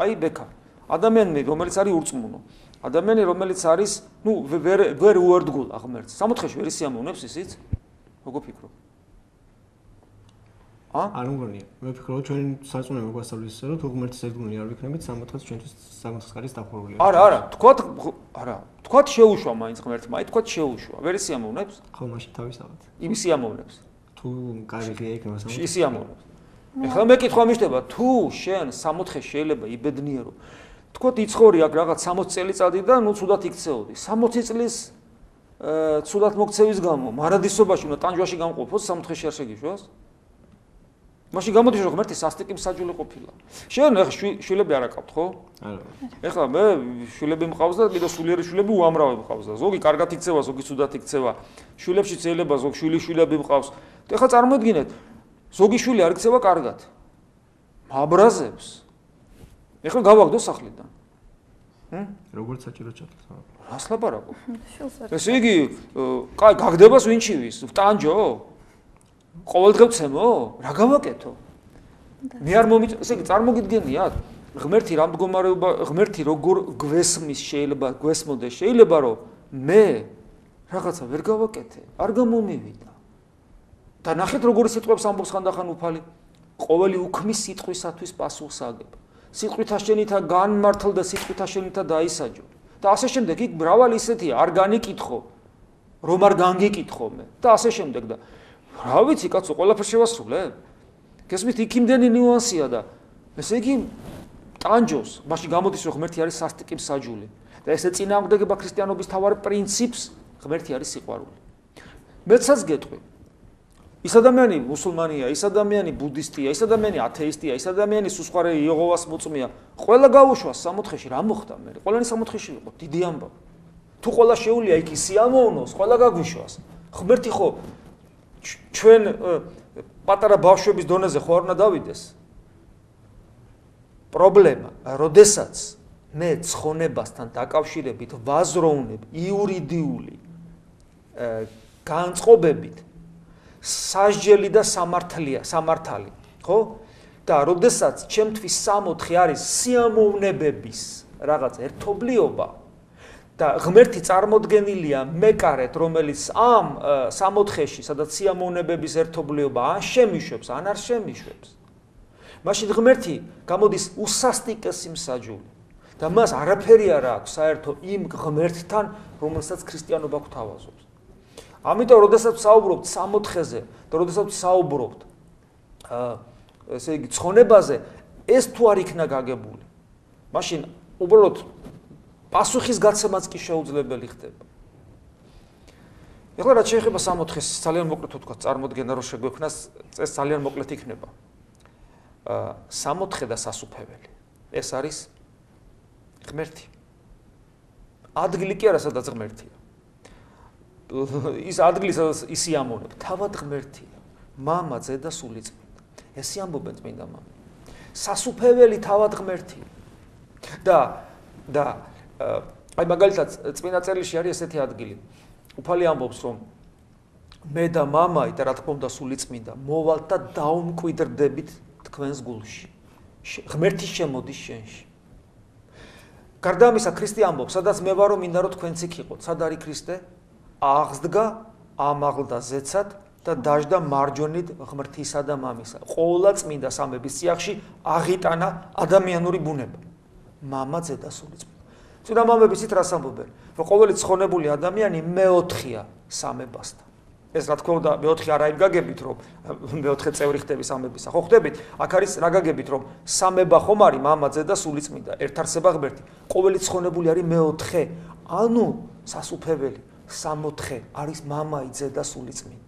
აი ბექა, ადამიანი რომელიც არის ურწმუნო, ადამიანი რომელიც არის, ვერ უერთგულა ღმერთს, 60-ში ვერ ისი ამოვნებს ისიც? როგორ ფიქრობ? არ მგონია. მე ვფიქრობ, ჩვენ სარწმუნოებო გვასწავლის ისე, რომ თუ ღმერთის ერთგული არ ვიქნებით, 60-ს ჩვენთვის სამოთხის დახურულია. არა, თქვათ შეუშვა მაინც ღმერთმა, აი თქვათ შეუშვა. ვერ ისი ამოვნებს? ხო, მაშინ თავისთავად. იმისი ამოვნებს. თუ კარი ღია იქნება 60-ს. ისი ამოვნებს. ეხლა მე კითხვა მიშტება, თუ შენ 60-ში შეიძლება იბედნიერო. თქვათ იცხოვრი აქ რაღაც 60 წელიწადი და ნუ ცუდად იქცეოდი. 60 წლის ცუდად მოქცევის გამო, მარადისობაში უნდა ტანჯვაში გამყოფოს 60-ში არ შეგიშვას? მაშინ გამოდის რომ ღმერთი სასტიკი მსაჯული ყოფილა. შენ ეხლა შვილები არ აკავთ, ხო? არა. ეხლა მე შვილები მყავს და კიდევ სულიერი შვილები უამრავი მყავს და ზოგი კარგად იქცევა, ზოგი ცუდად იქცევა. შვილებში შეიძლება ზოგი შვილები მყავს. ეხლა წარმოიდგინეთ, ზოგი შვილი არ იქცევა კარგად. აბრაზებს. ეხლა გავაგდო სახლიდან. როგორც საჭირო ჩათვლა. რას ლაპარაკობ? ესე იგი, კაი, გაგდებას ვინჩივის, ტანჯო? ყოველდღე ვცემო? რა გავაკეთო? მე არ ესე იგი, წარმოგიდგენიათ, ღმერთი რა მდგომარეობა, ღმერთი როგორ გვესმის შეიძლება, გვესმოდეს, შეიძლება რომ მე რაღაცა ვერ გავაკეთე, არ გამომივიდა. და ნახეთ როგორი სიტყვებს ამბობს ხანდახან უფალი. ყოველი უქმის სიტყვისათვის პასუხს აგებ. სიტყვითა შენითა განმართლ და სიტყვითა შენითა დაისაჯო. და ასე შემდეგ იქ მრავალი ისეთია, არ განიკითხო, რომ არ განგიკითხო მე და ასე შემდეგ და რა ვიცი კაცო, ყველაფერს შევასრულებ? გესმით, იქ იმდენი ნიუანსია და ესე იგი ტანჯოს, მაშინ გამოდის რომ ღმერთი არის სასტიკი მსაჯული და ესე წინააღმდეგება ქრისტიანობის მთავარ პრინციპს, ღმერთი არის სიყვარული. მეცაც გეტყვი. ის ადამიანი მუსულმანია, ის ადამიანი ბუდისტია, ის ადამიანი ათეისტია, ის ადამიანი სუსხარე იეჰოვას მოწმეა. ყველა გაუშვას 60-ში, რა მოხდა მე? ყველანი 60-ში იყო, დიდი ამბავი. თუ ყველა შეუძლია იქ ისი ამოვნოს, ყველა გაგვიშვას. ღმერთი ხო ჩვენ პატარა ბავშვების დონეზე ხო არ უნდა დავიდეს? პრობლემა, როდესაც მე ცხონებასთან დაკავშირებით ვაზროვნებ იურიდიული განწყობებით სასჯელი და სამართალი, ხო? და როდესაც ჩემთვის 60 არის სიამოვნებების რაღაც ერთობლიობა და ღმერთი წარმოდგენილია მეკარეთ, რომელიც ამ 60-ში, სადაც სიამოვნებების ერთობლიობა ან შემიშვებს, ან არ შემიშვებს. მაშინ ღმერთი გამოდის უსასტიკესი მსაჯული და მას არაფერი არ აქვს საერთო იმ ღმერთთან, რომელსაც ქრისტიანობა გვთავაზობს. ამიტომ, როდესაც საუბრობთ 60-ზე და როდესაც საუბრობთ ესე იგი ცხონებაზე, ეს თუ არ იქნა გაგებული, მაშინ უბრალოდ პასუხის გაცემაც კი შეუძლებელი ხდება. ეხლა რაც შეეხება 60-ს, ძალიან მოკლედ ვთქვა, წარმოდგენა რომ შეგვექნას, ეს ძალიან მოკლედ იქნება. 60 და სასუფეველი. ეს არის ღმერთი. ადგილი კი არა, სადაც ღმერთია. ის ადგილი, სადაც ისი ამოვნებ, თავად ღმერთია. მამა, ძე და სულიწმინდა. ესე ამბობენ წმინდა მამა. სასუფეველი თავად ღმერთია. და აი მაგალითად წმინდა წერილში არის ესეთი ადგილი. უფალი ამბობს რომ მე და მამაი და რა თქმა უნდა სულიწმინდა მოვალთ და დაუმკვიდრდებით თქვენს გულში. ღმერთი შემოდის შენში. გარდა ამისა ქრისტე ამბობს, სადაც მე ვარო მინდა რომ თქვენც იქ იყოთ. სად არის ქრისტე? აღსდგა ამაღლდა ზეცად და დაждდა მარჯვენით ღმრთისა და მამისა. ყოვლა წმინდა სამების წიაღში აღიტანა ადამიანური ბუნება. მამა, ძე და სულიწმინდა. წმინდა მამები ცით რას ამბობენ? რომ ყოველი ცხონებული ადამიანი მეოთხეა სამებასთან. ეს რა თქმა უნდა მეოთხე არ არის გაგებით რომ მეოთხე წევრი ხდები სამებისა. ხო ხდებით? აქ არის რა გაგებით რომ სამება ხომ არის მამა, ძე და სულიწმინდა, ერთ არსება ღმერთი. ყოველი ცხონებული არის მეოთხე. ანუ სასუფეველი 60 არის მამაი, ძე და სულიწმინდა.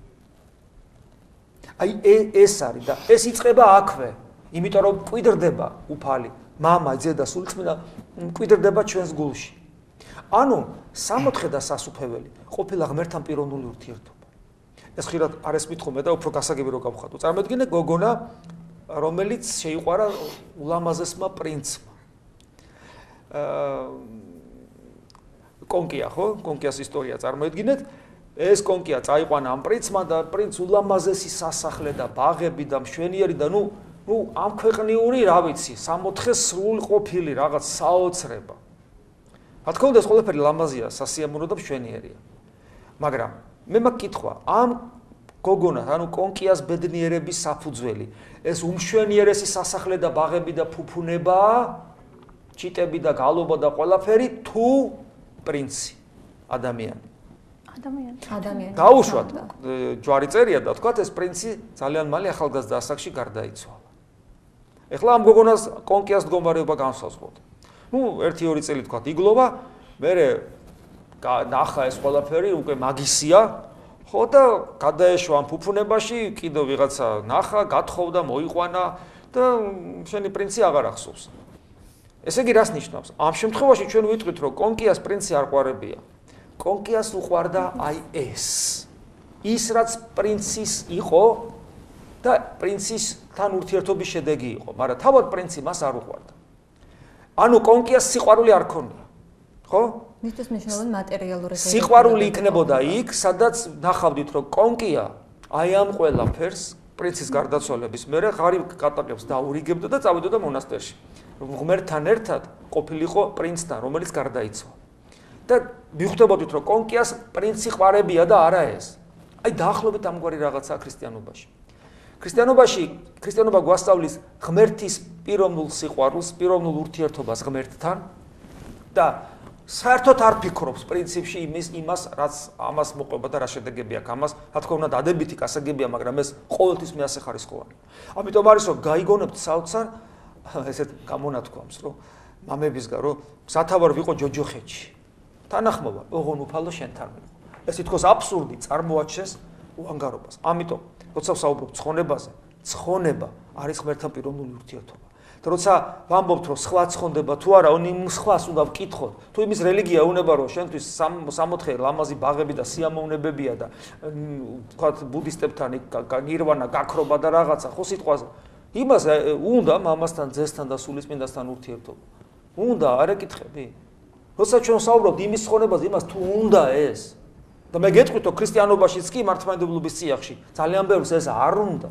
აი ეს არის და ეს იწყება აქვე, იმიტომ რომ მკვიდრდება უფალი, მამა, ძე და სულიწმინდა მკვიდრდება ჩვენს გულში. ანუ 64 და სასუფეველი ყოფილა ღმერთთან პიროვნული ურთიერთობა. ეს ხშირად არ ეს მithome და უფრო გასაგები რო გავხატო. წარმოიდგინე გოგონა, რომელიც შეიყვარა ულამაზესმა პრინცმა. კონკია, ხო? კონკიას ისტორია წარმოიდგინეთ. ეს კონკია წაიყვანა ამ პრინცმა და პრინც ულამაზესი სასახლე და ბაღები და მშვენიერი და ნუ ამ ქვეყნიური, რა ვიცი, 64 სრულყოფილი რაღაც საოცრება. რა თქმა უნდა, ეს ყველაფერი ლამაზია, სასიამოვნო და მშვენიერია. მაგრამ მე მაქვს კითხვა, ამ გოგონას, ანუ კონკიას ბედნიერების საფუძველი, ეს უმშვენიერესი სასახლე და ბაღები და ფუფუნებაა, ჩიტები და გალობა და ყველაფერი თუ პრინცი, ადამიანი. ადამიანი. დაუშვათ ჯვარი წერია და თქვათ ეს პრინცი ძალიან მალე ახალგაზრდა ასაკში გარდაიცვალა. ეხლა ამ გოგონას კონკიას მდგომარეობა განსაზღვროთ. ნუ 1-2 წელი თქვათ იგლოვა, მერე ნახა ეს ყველაფერი უკვე მაგისია, ხო და გადაეშვა ამ ფუფუნებაში, კიდევ ვიღაცა ნახა, გათხოვდა, მოიყვანა და შენი პრინცი აღარ ახსოვს. ესე იგი რას ნიშნავს? ამ შემთხვევაში ჩვენ ვიტყვით, რომ კონკიას პრინცი არ ყვარებია. კონკიას უყვარდა აი ეს. ის რაც პრინცის იყო და პრინცისთან ურთიერთობის შედეგი იყო, მაგრამ თავად პრინცი მას არ უყვარდა. ანუ კონკიას სიყვარული არ ქონია. ხო? მისთვის მნიშვნელოვანი მატერიალური სიყვარული იქნებოდა იქ, სადაც ნახავდით, რომ კონკია აი ამ ყველაფერს პრინცის გარდაცვალების მერე ღარიბ კატაკებს დაურიგებდა და წავიდოდა მონასტერში. ღმერთთან ერთად ყოფილიყო პრინცთან, რომელიც გარდაიცვალა. და მიხვდებოდით, რომ კონკიას პრინცი ყვარებია და არა ეს. აი დაახლოებით ამგვარი რაღაცაა ქრისტიანობაში. ქრისტიანობა გვასწავლის ღმერთის პიროვნულ სიყვარულს, პიროვნულ ურთიერთობას ღმერთთან და საერთოდ არ ფიქრობს პრინციპში იმას, რაც ამას მოყვება და რა შედეგები აქვს ამას. რა თქმა უნდა, დადებითი გასაგებია, მაგრამ ეს ყოველთვის მეასეხარისხოვანია. ამიტომ არის რომ გაიგონებთ საოცარ ესეთ გამონათქვამს, რომ მამებისგან რომ სათავარ ვიყო ჯოჯოხეთში. თანახმობა, ოღონ უფალო შენთან ვიყო. ეს თითქოს აბსურდი წარმოაჩენს უანგარობას. ამიტომ, როცა ვსაუბრობ ცხონებაზე, ცხონება არის ღმერთთან პიროვნული ურთიერთობა. და როცა ვამბობთ, რომ სხვა ცხონდება თუ არა, იმ სხვას უნდა ვკითხოთ, თუ იმის რელიგია უნება, რომ შენთვის 64 ლამაზი ბაღები და სიამოვნებებია და თქვათ ბუდისტებთან ნირვანა, გაქრობა და რაღაცა, ხო სიტყვაზე. იმას უნდა მამასთან, ძესთან და სულიწმინდასთან ურთიერთობა. უნდა, არ ეკითხები? როცა ჩვენ ვსაუბრობთ იმის ცხონებაზე, იმას თუ უნდა ეს. და მე გეტყვით, რომ ქრისტიანობაშიც კი მართლმადიდებლობის წიაღში ძალიან ბევრს ეს არ უნდა.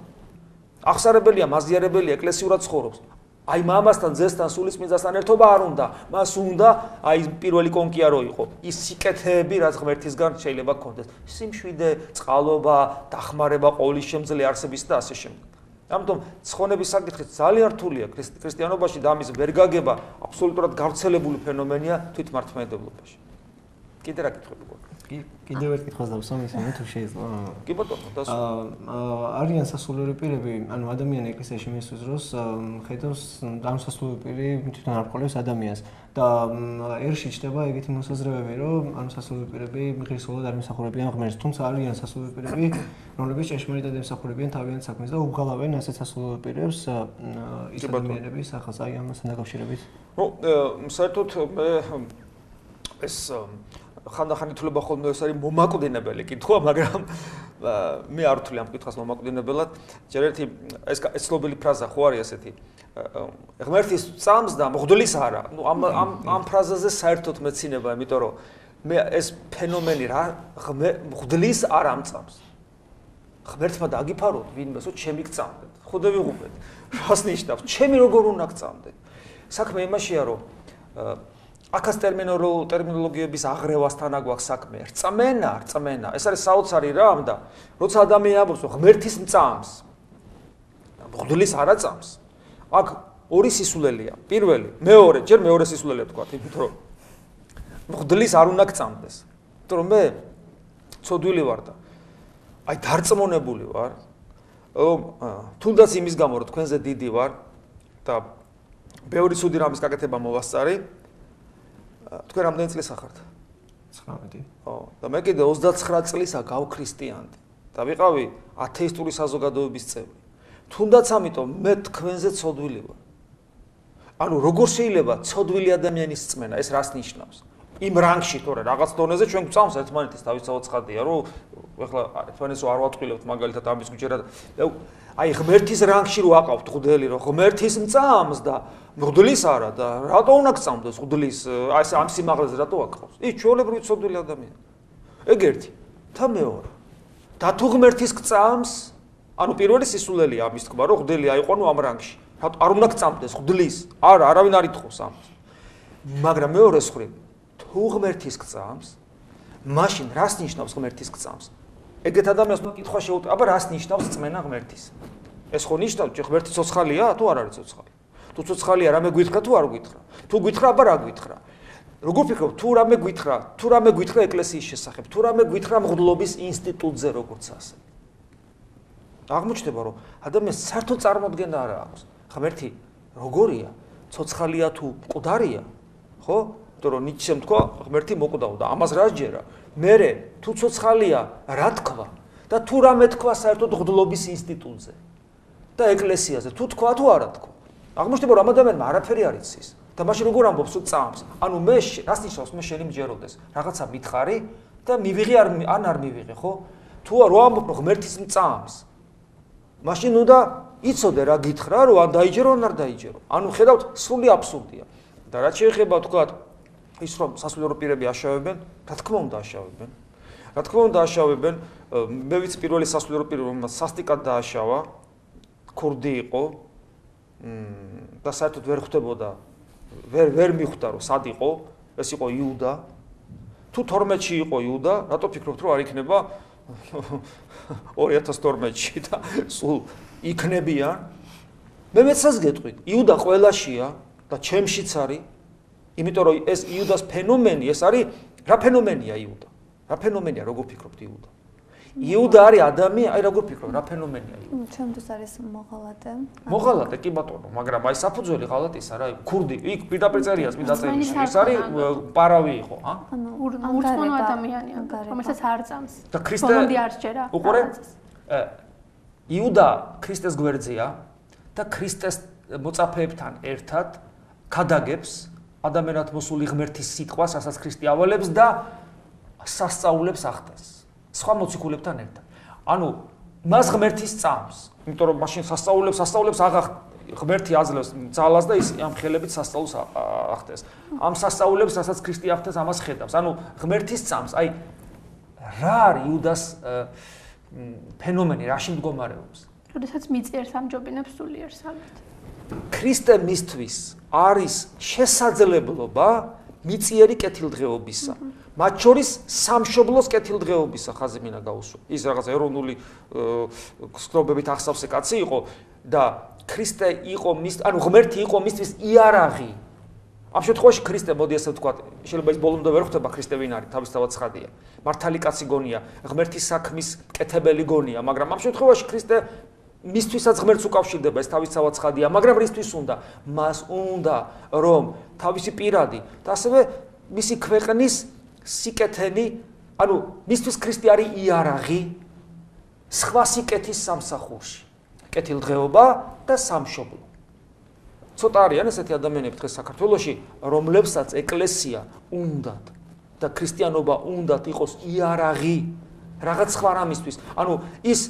აღსარებელია, მაზიარებელია, ეკლესიურად ცხოვრობს. აი მამასთან, ძესთან, სულიწმინდასთან ერთობა არ უნდა. მას უნდა აი პირველი კონკია რო იყო. ის სიკეთეები, რაც ღმერთისგან შეიძლება გქონდეს. სიმშვიდე, წყალობა, დახმარება, ყოვლის შემძლე არსების და ასე შემდეგ. ამიტომ ცხონების საკითხი ძალიან რთულია ქრისტიანობაში და ამის ვერ გაგება აბსოლუტურად გავრცელებული ფენომენია თვით მართლმადიდებლობაში. კიდე რა კითხვები გქონდა? კიდევ ერთ კითხვას დავსვამ ისინი თუ შეიძლება. კი ბატონო, დასვა. არიან სასულიერო პირები, ანუ ადამიანი ეკლესიაში მისვლის დროს ხედავს ამ სასულიერო პირი თვითონ არ ყოლებს ადამიანს და ერში ჩდება ეგეთი მოსაზრებები, რომ ანუ სასულიერო პირები ღირსეულად არ მსახურებიან ღმერთს, თუმცა არიან სასულიერო პირები, რომლებიც ჭეშმარიტად ემსახურებიან თავიანთ საქმეს და უგალავენ ასეთ სასულიერო პირებს ის ადამიანების ახალს აი ამასთან დაკავშირებით. ნუ საერთოდ მე ეს ხანდახან ითვლება ხოლმე ეს არის მომაკვდინებელი კითხვა, მაგრამ მე არ ვთვლი ამ კითხვას მომაკვდინებელად. ჯერ ერთი ეს ცნობილი ფრაზა ხო არის ესეთი. ღმერთის წამს და მღვდლის არა. ნუ ამ ფრაზაზე საერთოდ მეცინება, იმიტომ რომ მე ეს ფენომენი რა მღვდლის არ ამწამს. ღმერთმა დაგიფაროთ ვინმესო ჩემი გწამდეთ. ხოდე ვიღუპეთ. რას ნიშნავს? ჩემი როგორ უნდა გწამდეთ? საქმე იმაშია რომ აქაც ტერმინოლოგიების აღრევასთან აგვაქვს საქმე. რწმენა, ეს არის საოცარი რამ და როცა ადამიანი ამბობს, რომ ღმერთის მწამს, მღვდლის არ აწამს, აქ ორი სისულელია. პირველი, ჯერ მეორე სისულელია თქვა, იმიტომ რომ მღვდლის არ უნდა გწამდეს. იმიტომ რომ მე ცოდვილი ვარ და აი დარწმუნებული ვარ, თუნდაც იმის გამო, რომ თქვენზე დიდი ვარ და ბევრი ცუდი რამის გაკეთება მოვასწარი. თქვენ რამდენი წლის ახართ? 19. ხო, და მე კიდე 29 წლისა გავქრისტიანდი და ვიყავი ათეისტური საზოგადოების წევრი. თუნდაც ამიტომ მე თქვენზე ცოდვილი ვარ. ანუ როგორ შეიძლება ცოდვილი ადამიანის რწმენა, ეს რას ნიშნავს? იმ რანგში თორე რაღაც დონეზე ჩვენ გვწამს ერთმანეთის თავისთავად ცხადია, რომ ეხლა ერთმანეთს არ ვატყილებთ მაგალითად ამის გუჯერად. აი ღმერთის რანგში რო აყავთ ღდელი, რომ ღმერთის მწამს და ღდლის არა და რატო უნდა გწამდეს ღდლის აი ეს ამ სიმაღლეზე რატო აყავს? ის ჩვეულებრივი ცოდვილი ადამიანი. ეგ ერთი. და მეორე. და თუ ღმერთის გწამს, ანუ პირველი სისულელია ამის თქმა, რომ ღდელი აიყვანო ამ რანგში. რატო არ უნდა გწამდეს ღდლის? არა, არავინ არ ითხოვს ამას. მაგრამ მეორე მხრივ, თუ ღმერთის გწამს, მაშინ რას ნიშნავს ღმერთის გწამს? ეგეთ ადამიანს მოკითხვა შეუძლია, აბა რას ნიშნავს წმენა ღმერთის? ეს ხო ნიშნავს, че ღმერთი ცოცხალია, თუ არ არის ცოცხალი? თუ ცოცხალია, რამე გვითხრა თუ არ გვითხრა? თუ გვითხრა, აბა რა გვითხრა? როგორ ფიქრობ, თუ რამე გვითხრა ეკლესიის შესახებ, თუ რამე გვითხრა მღვდლობის ინსტიტუტზე როგორც ასე. აღმოჩნდება, რომ ადამიანს საერთოდ წარმოდგენა არ აქვს. ღმერთი როგორია? ცოცხალია თუ მკვდარია? ხო? იმიტომ რომ ნიჩემ თქვა, ღმერთი მოკვდავდა, ამას რა ჯერა? მერე თუ ცოცხალია, რა თქვა? და თუ რამე თქვა საერთოდ მღვდლობის ინსტიტუტზე და ეკლესიაზე, თუ თქვა თუ არა თქვა. აღმოჩნდება, რომ ამ ადამიანმა არაფერი არ იცის. და მაშინ როგორ ამბობს, რომ წამს? ანუ მე რას ნიშნავს მე შენი მჯეროდეს? რაღაცა მითხარი და მივიღე ან არ მივიღე, ხო? თუ რო ამბობ, რომ ღმერთის მწამს, მაშინ უნდა იცოდე რა გითხრა, რომ ან დაიჯერო ან არ დაიჯერო. ანუ ხედავთ, სრული აბსურდია. და რაც შეეხება თქვა ის რომ სასულიერო პირები აშავებენ, რა თქმა უნდა აშავებენ. რა თქმა უნდა აშავებენ, მე ვიცი პირველი სასულიერო პირი რომელსაც სასტიკად დააშავა, ქურდი იყო და საერთოდ ვერ ხვდებოდა, ვერ მიხვდა რომ სად იყო, ეს იყო იუდა. თუ 12-ში იყო იუდა, რატო ფიქრობთ რომ არ იქნება 2012-ში და სულ იქნებიან? მე მეცას გეტყვით, იუდა ყველაშია და ჩემშიც არის. იმიტომ რომ ეს იუდას ფენომენი, ეს არის რა ფენომენია იუდა? რა ფენომენია, როგორ ფიქრობთ იუდა? იუდა არის ადამიანი, აი როგორ ფიქრობ, რა ფენომენია იუდა? ჩემთვის არის მოღალატე. მოღალატე კი ბატონო, მაგრამ აი საფუძველი ღალატის არა, ქურდი, იქ პირდაპირ წერია წმინდა წერილში, ის არის პარავი იყო, ა? ანუ ურწმუნო ადამიანია, რომელსაც არ წამს. და ქრისტე ბოლომდე არ სჯერა. უყურე? იუდა ქრისტეს გვერდზეა და ქრისტეს მოწაფეებთან ერთად ქადაგებს ადამიანად მოსული ღმერთის სიტყვას, რასაც ქრისტე ავალებს და სასწაულებს ახდენს. სხვა მოციქულებთან ერთად. ანუ მას ღმერთის წამს, იმიტომ რომ მაშინ სასწაულებს ღმერთი აძლევს ძალას და ის ამ ხელებით სასწაულს ახდენს. ამ სასწაულებს, რასაც ქრისტე ახდენს, ამას ხედავს. ანუ ღმერთის წამს, აი რა არის იუდას ფენომენი, რაში მდგომარეობს? როდესაც მიწიერს ამჯობინებს სულიერს ალბათ. ქრისტე მისთვის არის შესაძლებლობა მიწიერი კეთილდღეობისა. მათ შორის სამშობლოს კეთილდღეობისა ხაზი მინდა გაუსვა. ის რაღაც ეროვნული ცნობებით ახსავსე კაცი იყო და ქრისტე იყო ანუ ღმერთი იყო მისთვის იარაღი. ამ შემთხვევაში ქრისტე, მოდი ასე ვთქვათ, შეიძლება ის ბოლომდე ვერ ხვდება ქრისტე ვინ არის, თავისთავად ცხადია. მართალი კაცი გონია, ღმერთის საქმის კეთებელი გონია, მაგრამ ამ შემთხვევაში ქრისტე მისთვისაც ღმერთს უკავშირდება, ეს თავისთავად ცხადია, მაგრამ რისთვის უნდა? მას უნდა, რომ თავისი პირადი და ასევე მისი ქვეყნის სიკეთენი, ანუ მისთვის ქრისტე არის იარაღი სხვა სიკეთის სამსახურში. კეთილდღეობა და სამშობლო. ცოტა არიან ესეთი ადამიანები დღეს საქართველოში, რომლებსაც ეკლესია უნდათ და ქრისტიანობა უნდათ იყოს იარაღი რაღაც სხვა რამისთვის. ანუ ის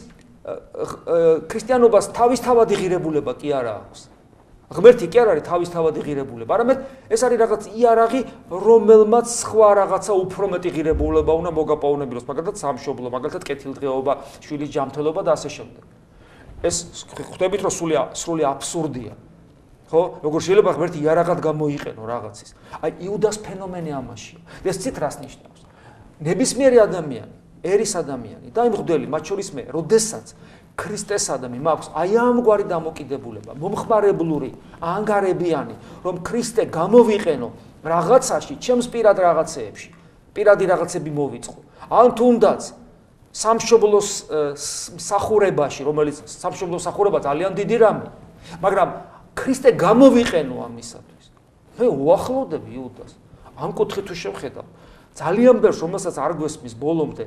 ქრისტიანობას თავისთავადი ღირებულება კი არა აქვს. ღმერთი კი არ არის თავისთავადი ღირებულება, არამედ ეს არის რაღაც იარაღი, რომელმაც სხვა რაღაცა უფრო მეტი ღირებულება უნდა მოგაპაუნებინოს, მაგალითად სამშობლო, მაგალითად კეთილდღეობა, შვილის ჯანმრთელობა და ასე შემდეგ. ეს ხვდებით, რომ სრული აბსურდია. ხო? როგორ შეიძლება ღმერთი იარაღად გამოიყენო რაღაცის. აი იუდას ფენომენი ამაშია. ეს ცით რას ნიშნავს? ნებისმიერი ადამიანი, ერის ადამიანი და იმ მღვდელი, მათ შორის მე, როდესაც ქრისტესა და მაქვს აი ამგვარი დამოკიდებულება, მომხმარებლური, ანგარებიანი, რომ ქრისტე გამოვიყენო რაღაცაში, ჩემს პირად რაღაცეებში, პირადი რაღაცები მოვიწყო. ან თუნდაც სამშობლოს მსახურებაში, რომელიც სამშობლოს მსახურება ძალიან დიდი რამე, მაგრამ ქრისტე გამოვიყენო ამისათვის. მე უახლოვდები იუდას. ამ კუთხით თუ შევხედავ, ძალიან ბევრს, რომელსაც არ გვესმის ბოლომდე,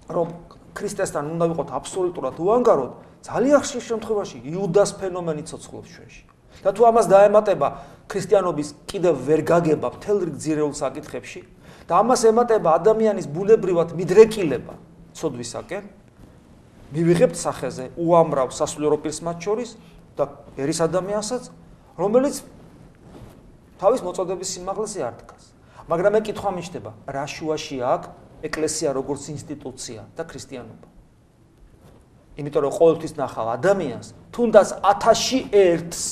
რომ ქრისტესთან უნდა ვიყოთ აბსოლუტურად უანგაროდ, ძალიან ხშირ შემთხვევაში იუდას ფენომენი ცოცხლობს ჩვენში. და თუ ამას დაემატება ქრისტიანობის კიდევ ვერ გაგება მთელ რიგ ძირეულ საკითხებში და ამას ემატება ადამიანის ბუნებრივად მიდრეკილება ცოდვისაკენ, მივიღებთ სახეზე უამრავ სასულიერო პირს მათ შორის და ერის ადამიანსაც, რომელიც თავის მოწოდების სიმაღლეზე არ დგას. მაგრამ მე კითხვა მიჩნდება, რა შუაში აქვს ეკლესია როგორც ინსტიტუცია და ქრისტიანობა. იმიტომ რომ ყოველთვის ნახავ ადამიანს, თუნდაც 1001-ს,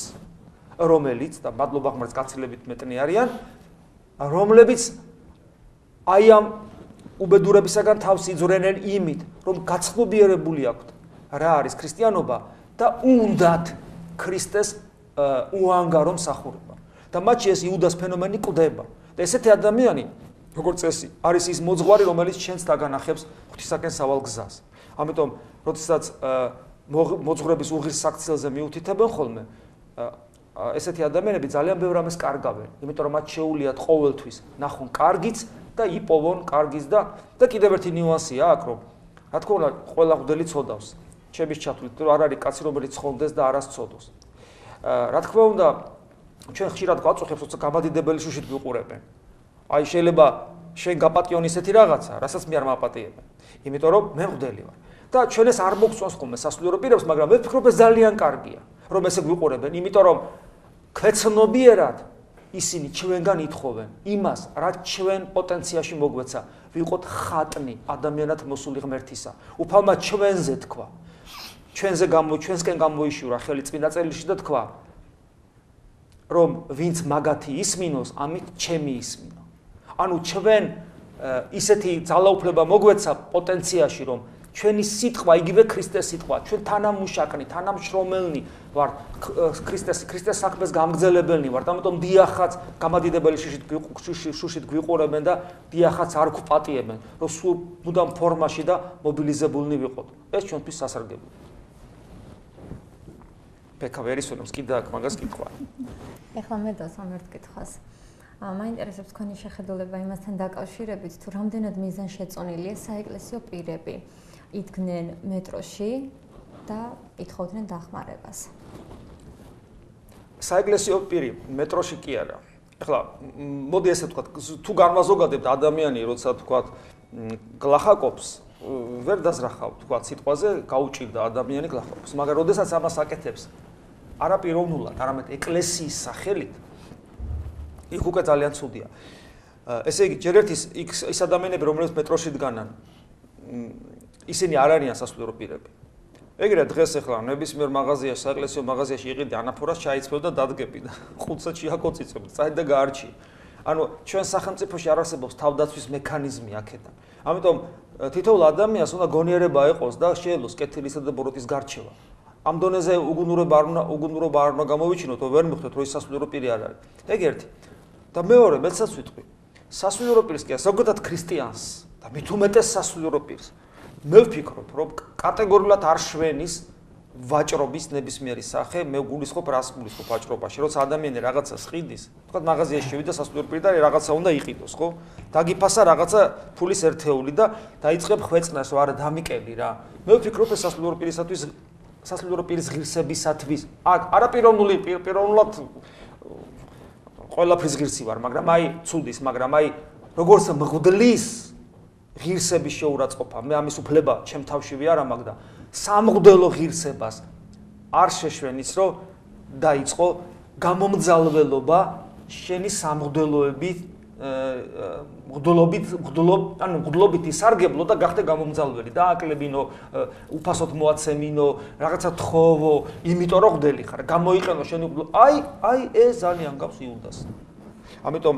რომელიც და მადლობა ღმერთს გაცილებით მეტნი არიან, რომლებიც აი ამ უბედურებისაგან თავს იძვრენენ იმით, რომ გაცნობიერებული აქვთ რა არის ქრისტიანობა და უნდათ ქრისტეს უანგარო მსახურება. და მათში ეს იუდას ფენომენი კვდება. და ესეთი ადამიანი, როგორც წესი, არის ის მოძღვარი, რომელიც ჩვენს დაგანახებს ღვთისაკენ სავალ გზას. ამიტომ, როდესაც მოძღვრების უღირს საქციელზე მიუთითებენ ხოლმე, ესეთი ადამიანები ძალიან ბევრ ამას კარგავენ, იმიტომ რომ მათ შეუულიათ ყოველთვის ნახონ კარგიც და იპოვონ კარგიც და კიდევ ერთი ნიუანსია აქ, რომ რა თქმა უნდა, ყველა მღვდელი ცოდავს. ჩემის ჩათვლით, რომ არ არის კაცი, რომელიც ცხონდეს და არას ცოდოს. რა თქმა უნდა, ჩვენ ხშირად გვაწუხებს, როცა გამადიდებელი შუშით გვიყურებენ. აი შეიძლება შენ გაპატიონ ისეთი რაღაცა, რასაც მე არ მაპატიებენ. იმიტომ რომ მე მღვდელი ვარ. და ჩვენ ეს არ მოგწონს ხოლმე სასულიერო პირებს, მაგრამ მე ვფიქრობ ეს ძალიან კარგია, რომ ესე გვიყურებენ, იმიტომ რომ ქვეცნობიერად ისინი ჩვენგან ითხოვენ იმას, რაც ჩვენ პოტენციაში მოგვეცა, ვიყოთ ხატნი ადამიანად მოსული ღმერთისა. უფალმა ჩვენზე თქვა. ჩვენსკენ გამოიშურა ხელი წმინდა წერილში და თქვა, რომ ვინც მაგათი ისმინოს, ამით ჩემი ისმინო. ანუ ჩვენ ისეთი ძალაუფლება მოგვეცა პოტენციაში, რომ ჩვენი სიტყვა, იგივე ქრისტეს სიტყვა, ჩვენ თანამუშაკნი, თანამშრომელნი ვართ ქრისტეს საქმეს გამგზელებელნი ვართ. ამიტომ დიახაც გამადიდებელი შუშით გვიყურებენ და დიახაც არ გვპატიებენ, რომ სულ მუდამ ფორმაში და მობილიზებულნი ვიყოთ. ეს ჩვენთვის სასარგებლოა. ბექა ვერ ისურვებს კიდე აქ მაგას კითხვა. ეხლა მე დავსამერთ კითხვას. მაინტერესებს თქვენი შეხედულება იმასთან დაკავშირებით, თუ რამდენად მიზანშეწონილია საეკლესიო პირები იდგნენ მეტროში და ითხოვდნენ დახმარებას. საეკლესიო პირი მეტროში კი არა. ეხლა მოდი ესე ვთქვათ, თუ განვაზოგადებთ ადამიანი, როცა ვთქვათ, გლახაკობს, ვერ დაზრახავ, ვთქვათ, სიტყვაზე გაუჭირდა ადამიანი გლახაკობს, მაგრამ როდესაც ამას აკეთებს არა პიროვნულად, არამედ ეკლესიის სახელით, იქ უკვე ძალიან ცუდია. ესე იგი, ჯერ ერთი ის ადამიანები, რომლებიც მეტროში დგანან, ისინი არ არიან სასულიერო პირები. ეგრე დღეს ახლა ნებისმიერ მაღაზიაში, საეკლესიო მაღაზიაში იყიდი ანაფორას ჩაიცმევ და დადგები და 5 საათში აკოციცებ, წაი და გაარჩი. ანუ ჩვენ სახელმწიფოში არ არსებობს თავდაცვის მექანიზმი აქედან. ამიტომ თითოეულ ადამიანს უნდა გონიერება ეყოს და შეეძლოს კეთილისა და ბოროტის გარჩევა. ამ დონეზე უგუნურობა არ უნდა გამოვიჩინოთ, ვერ მიხვდეთ, რომ ის სასულიერო პირი არ არის. ეგ ერთი. და მეორე, მეცაც ვიტყვი. სასულიერო პირს კი ზოგადად ქრისტიანს და მით უმეტეს სასულიერო პირს. მე ვფიქრობ, რომ კატეგორიულად არ შვენის ვაჭრობის ნებისმიერი სახე, მე გულისხმობ რას გულისხმობ ვაჭრობაში, როცა ადამიანი რაღაცას ყიდის, თქვა მაღაზიაში შევიდა სასულიერო პირი და რაღაცა უნდა იყიდოს, ხო? დაგიფასა რაღაცა ფულის ერთეული და დაიწყებ ხვეწნას, რომ არა დამიკელი რა. მე ვფიქრობ, ეს სასულიერო პირისათვის, სასულიერო პირის ღირსებისათვის, არაპიროვნული პიროვნულად ყველაფრის ღირსი ვარ, მაგრამ აი ცუდის, მაგრამ აი როგორც მღვდლის ღირსების შეურაცხყოფა, მე ამის უფლება ჩემ თავშივე არ ამაქვს და სამღვდელო ღირსებას არ შეშვენ ის, რომ დაიწყო გამომძალველობა შენი სამღვდელოებით, მღვდლობით ისარგებლო და გახდე გამომძალველი და აკლებინო, უფასოდ მოაცემინო, რაღაცა თხოვო, იმიტომ რომ მღვდელი ხარ, გამოიყენო შენი აი ეს ძალიან გავს იუდას. ამიტომ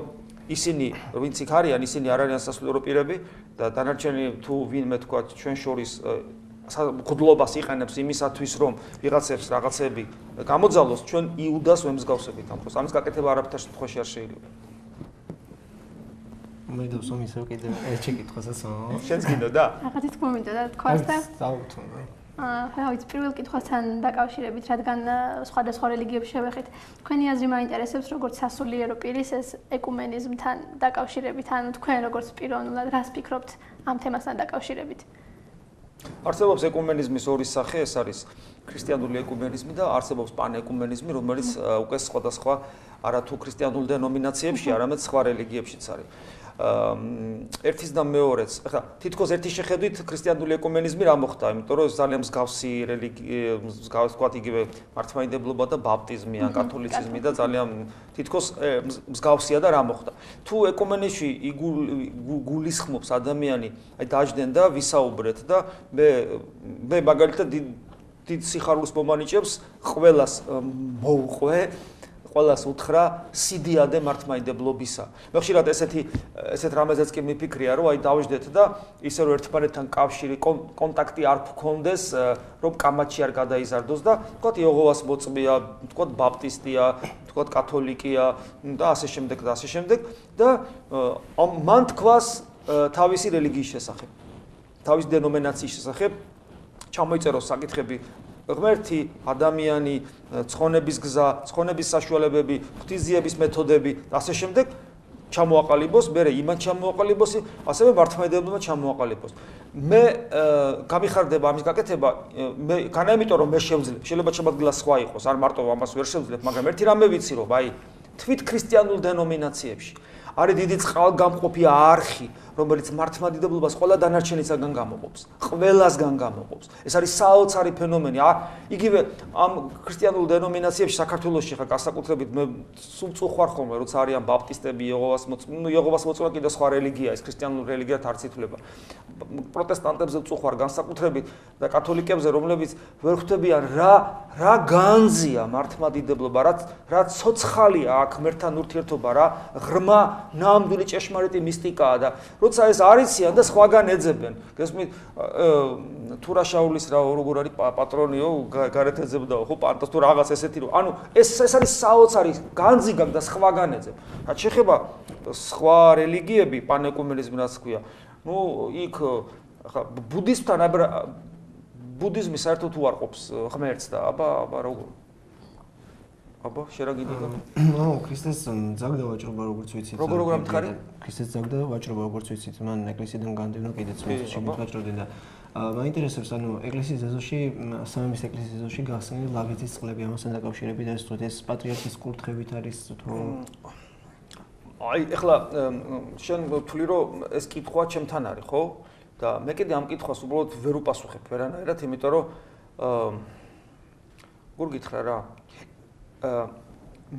ისინი, ვინც იქ არიან, ისინი არ არიან სასულიერო პირები და დანარჩენი თუ ვინმე თქვა ჩვენ შორის მღვდლობას იყენებს იმისათვის, რომ ვიღაცებს რაღაცები გამოძალოს, ჩვენ იუდას ვემსგავსებით ამ დროს. ამის გაკეთება არაფერთა შემთხვევაში არ შეიძლება. მე დავსვამ ისევ კიდევ ერთი კითხვასაც მამა. შენც გინდა და? რაღაცა თქმა უნდა და თქვას და დავთუნდა. რა ვიცი, პირველ კითხვასთან დაკავშირებით, რადგან სხვადასხვა რელიგიებს შევეხეთ, თქვენი აზრი მაინტერესებს, როგორც სასულიერო პირის ეს ეკუმენიზმთან დაკავშირებით, ანუ თქვენ როგორც პიროვნულად რას ფიქრობთ ამ თემასთან დაკავშირებით? არსებობს ეკუმენიზმის ორი სახე, ეს არის ქრისტიანული ეკუმენიზმი და არსებობს პანეკუმენიზმი, რომელიც უკვე სხვადასხვა არათუ ქრისტიანულ დენომინაციებში, არამედ სხვა რელიგიებშიც არის. ერთის და მეორეც. ახლა თითქოს ერთი შეხედვით ქრისტიანული ეკუმენიზმი რა მოხდა, იმიტომ რომ ძალიან მსგავსი რელიგია, მსგავს თქვათ იგივე მართლმადიდებლობა და ბაპტიზმი ან კათოლიციზმი და ძალიან თითქოს მსგავსია და რა მოხდა. თუ ეკუმენიზმში გულისხმობს ადამიანი, აი დაждდენ და ვისაუბრეთ და მე მაგალითად დიდ სიხარულს მომანიჭებს ყველას მოუყვე ყველას უთხრა სიდიადე მართლმადიდებლობისა. მე ხშირად ესეთ რამეზეც კი მიფიქრია, რომ აი დავждდეთ და ისე რომ ერთმანეთთან კავშირი, კონტაქტი არ გქონდეს, რომ კამათში არ გადაიზარდოს და თქვათ იეჰოვას მოწმეა, თქვათ ბაპტისტია, თქვათ კათოლიკია და ასე შემდეგ და ასე შემდეგ და მან თქვას თავისი რელიგიის შესახებ, თავისი დენომინაციის შესახებ ჩამოიწეროს საკითხები ღმერთი, ადამიანი, ცხონების გზა, ცხონების საშუალებები, ღვთისძიების მეთოდები და ასე შემდეგ ჩამოაყალიბოს, მერე იმან ჩამოაყალიბოს, ასევე მართლმადიდებლობამ ჩამოაყალიბოს. მე გამიხარდება ამის გაკეთება, მე განაიმიტომ რომ მე შეიძლება შემოადგილა სხვა იყოს, არ მარტო ამას ვერ შევძლებ, მაგრამ ერთი რამე ვიცი რომ აი თვით ქრისტიანულ დენომინაციებში არის დიდი წყალგამყოფი არხი, რომელიც მართლმადიდებლობას ყველა დანარჩენისაგან გამოყოფს, ყველასგან გამოყოფს. ეს არის საოცარი ფენომენი. იგივე ამ ქრისტიანულ დენომინაციებში საქართველოში ხა განსაკუთრებით მე სულ წუხვარ ხოლმე, როცა არიან ბაპტისტები, იეჰოვას მოწმე კიდე სხვა რელიგია, ეს ქრისტიანულ რელიგიათ არც ითვლება. პროტესტანტებზე წუხვარ განსაკუთრებით და კათოლიკებზე, რომლებიც ვერ ხვდებიან რა განძია მართლმადიდებლობა, რა ცოცხალია აქ ღმერთთან ურთიერთობა, რა ღრმა ნამდვილი ჭეშმარიტი მისტიკაა და როცა ეს არიციან და სხვაგან ეძებენ. გესმით თურაშაულის რა როგორ არის პატრონიო, გარეთ ეძებდაო, ხო პანტოს თუ რაღაც ესეთი რომ ანუ ეს არის საოცარი განძი გაქვს და სხვაგან ეძებ. რაც შეეხება სხვა რელიგიები, პანეკუმენიზმი რაც ქვია, ნუ იქ ახლა ბუდიზმთან ბუდიზმი საერთოდ უარყოფს ღმერთს და აბა როგორ აბა შენ რა გინდა? ნუ ქრისტეს ძაგდა ვაჭრობა როგორც ვიცით. როგორ ამთხარი? ქრისტეს ძაგდა ვაჭრობა როგორც ვიცით. მან ეკლესიიდან განდევნა კიდეც შემოგვაჭროდნენ და მაინტერესებს ანუ ეკლესიის ეზოში, სამების ეკლესიის ეზოში გახსნილი ლაგეთის წყლები ამასთან დაკავშირებით ეს თუ ეს პატრიარქის კურთხევით არის თუ აი ეხლა შენ ვთვლი რომ ეს კითხვა ჩემთან არის, ხო? და მე კიდე ამ კითხვას უბრალოდ ვერ უპასუხებ ვერანაირად, იმიტომ რომ გურ გითხრა რა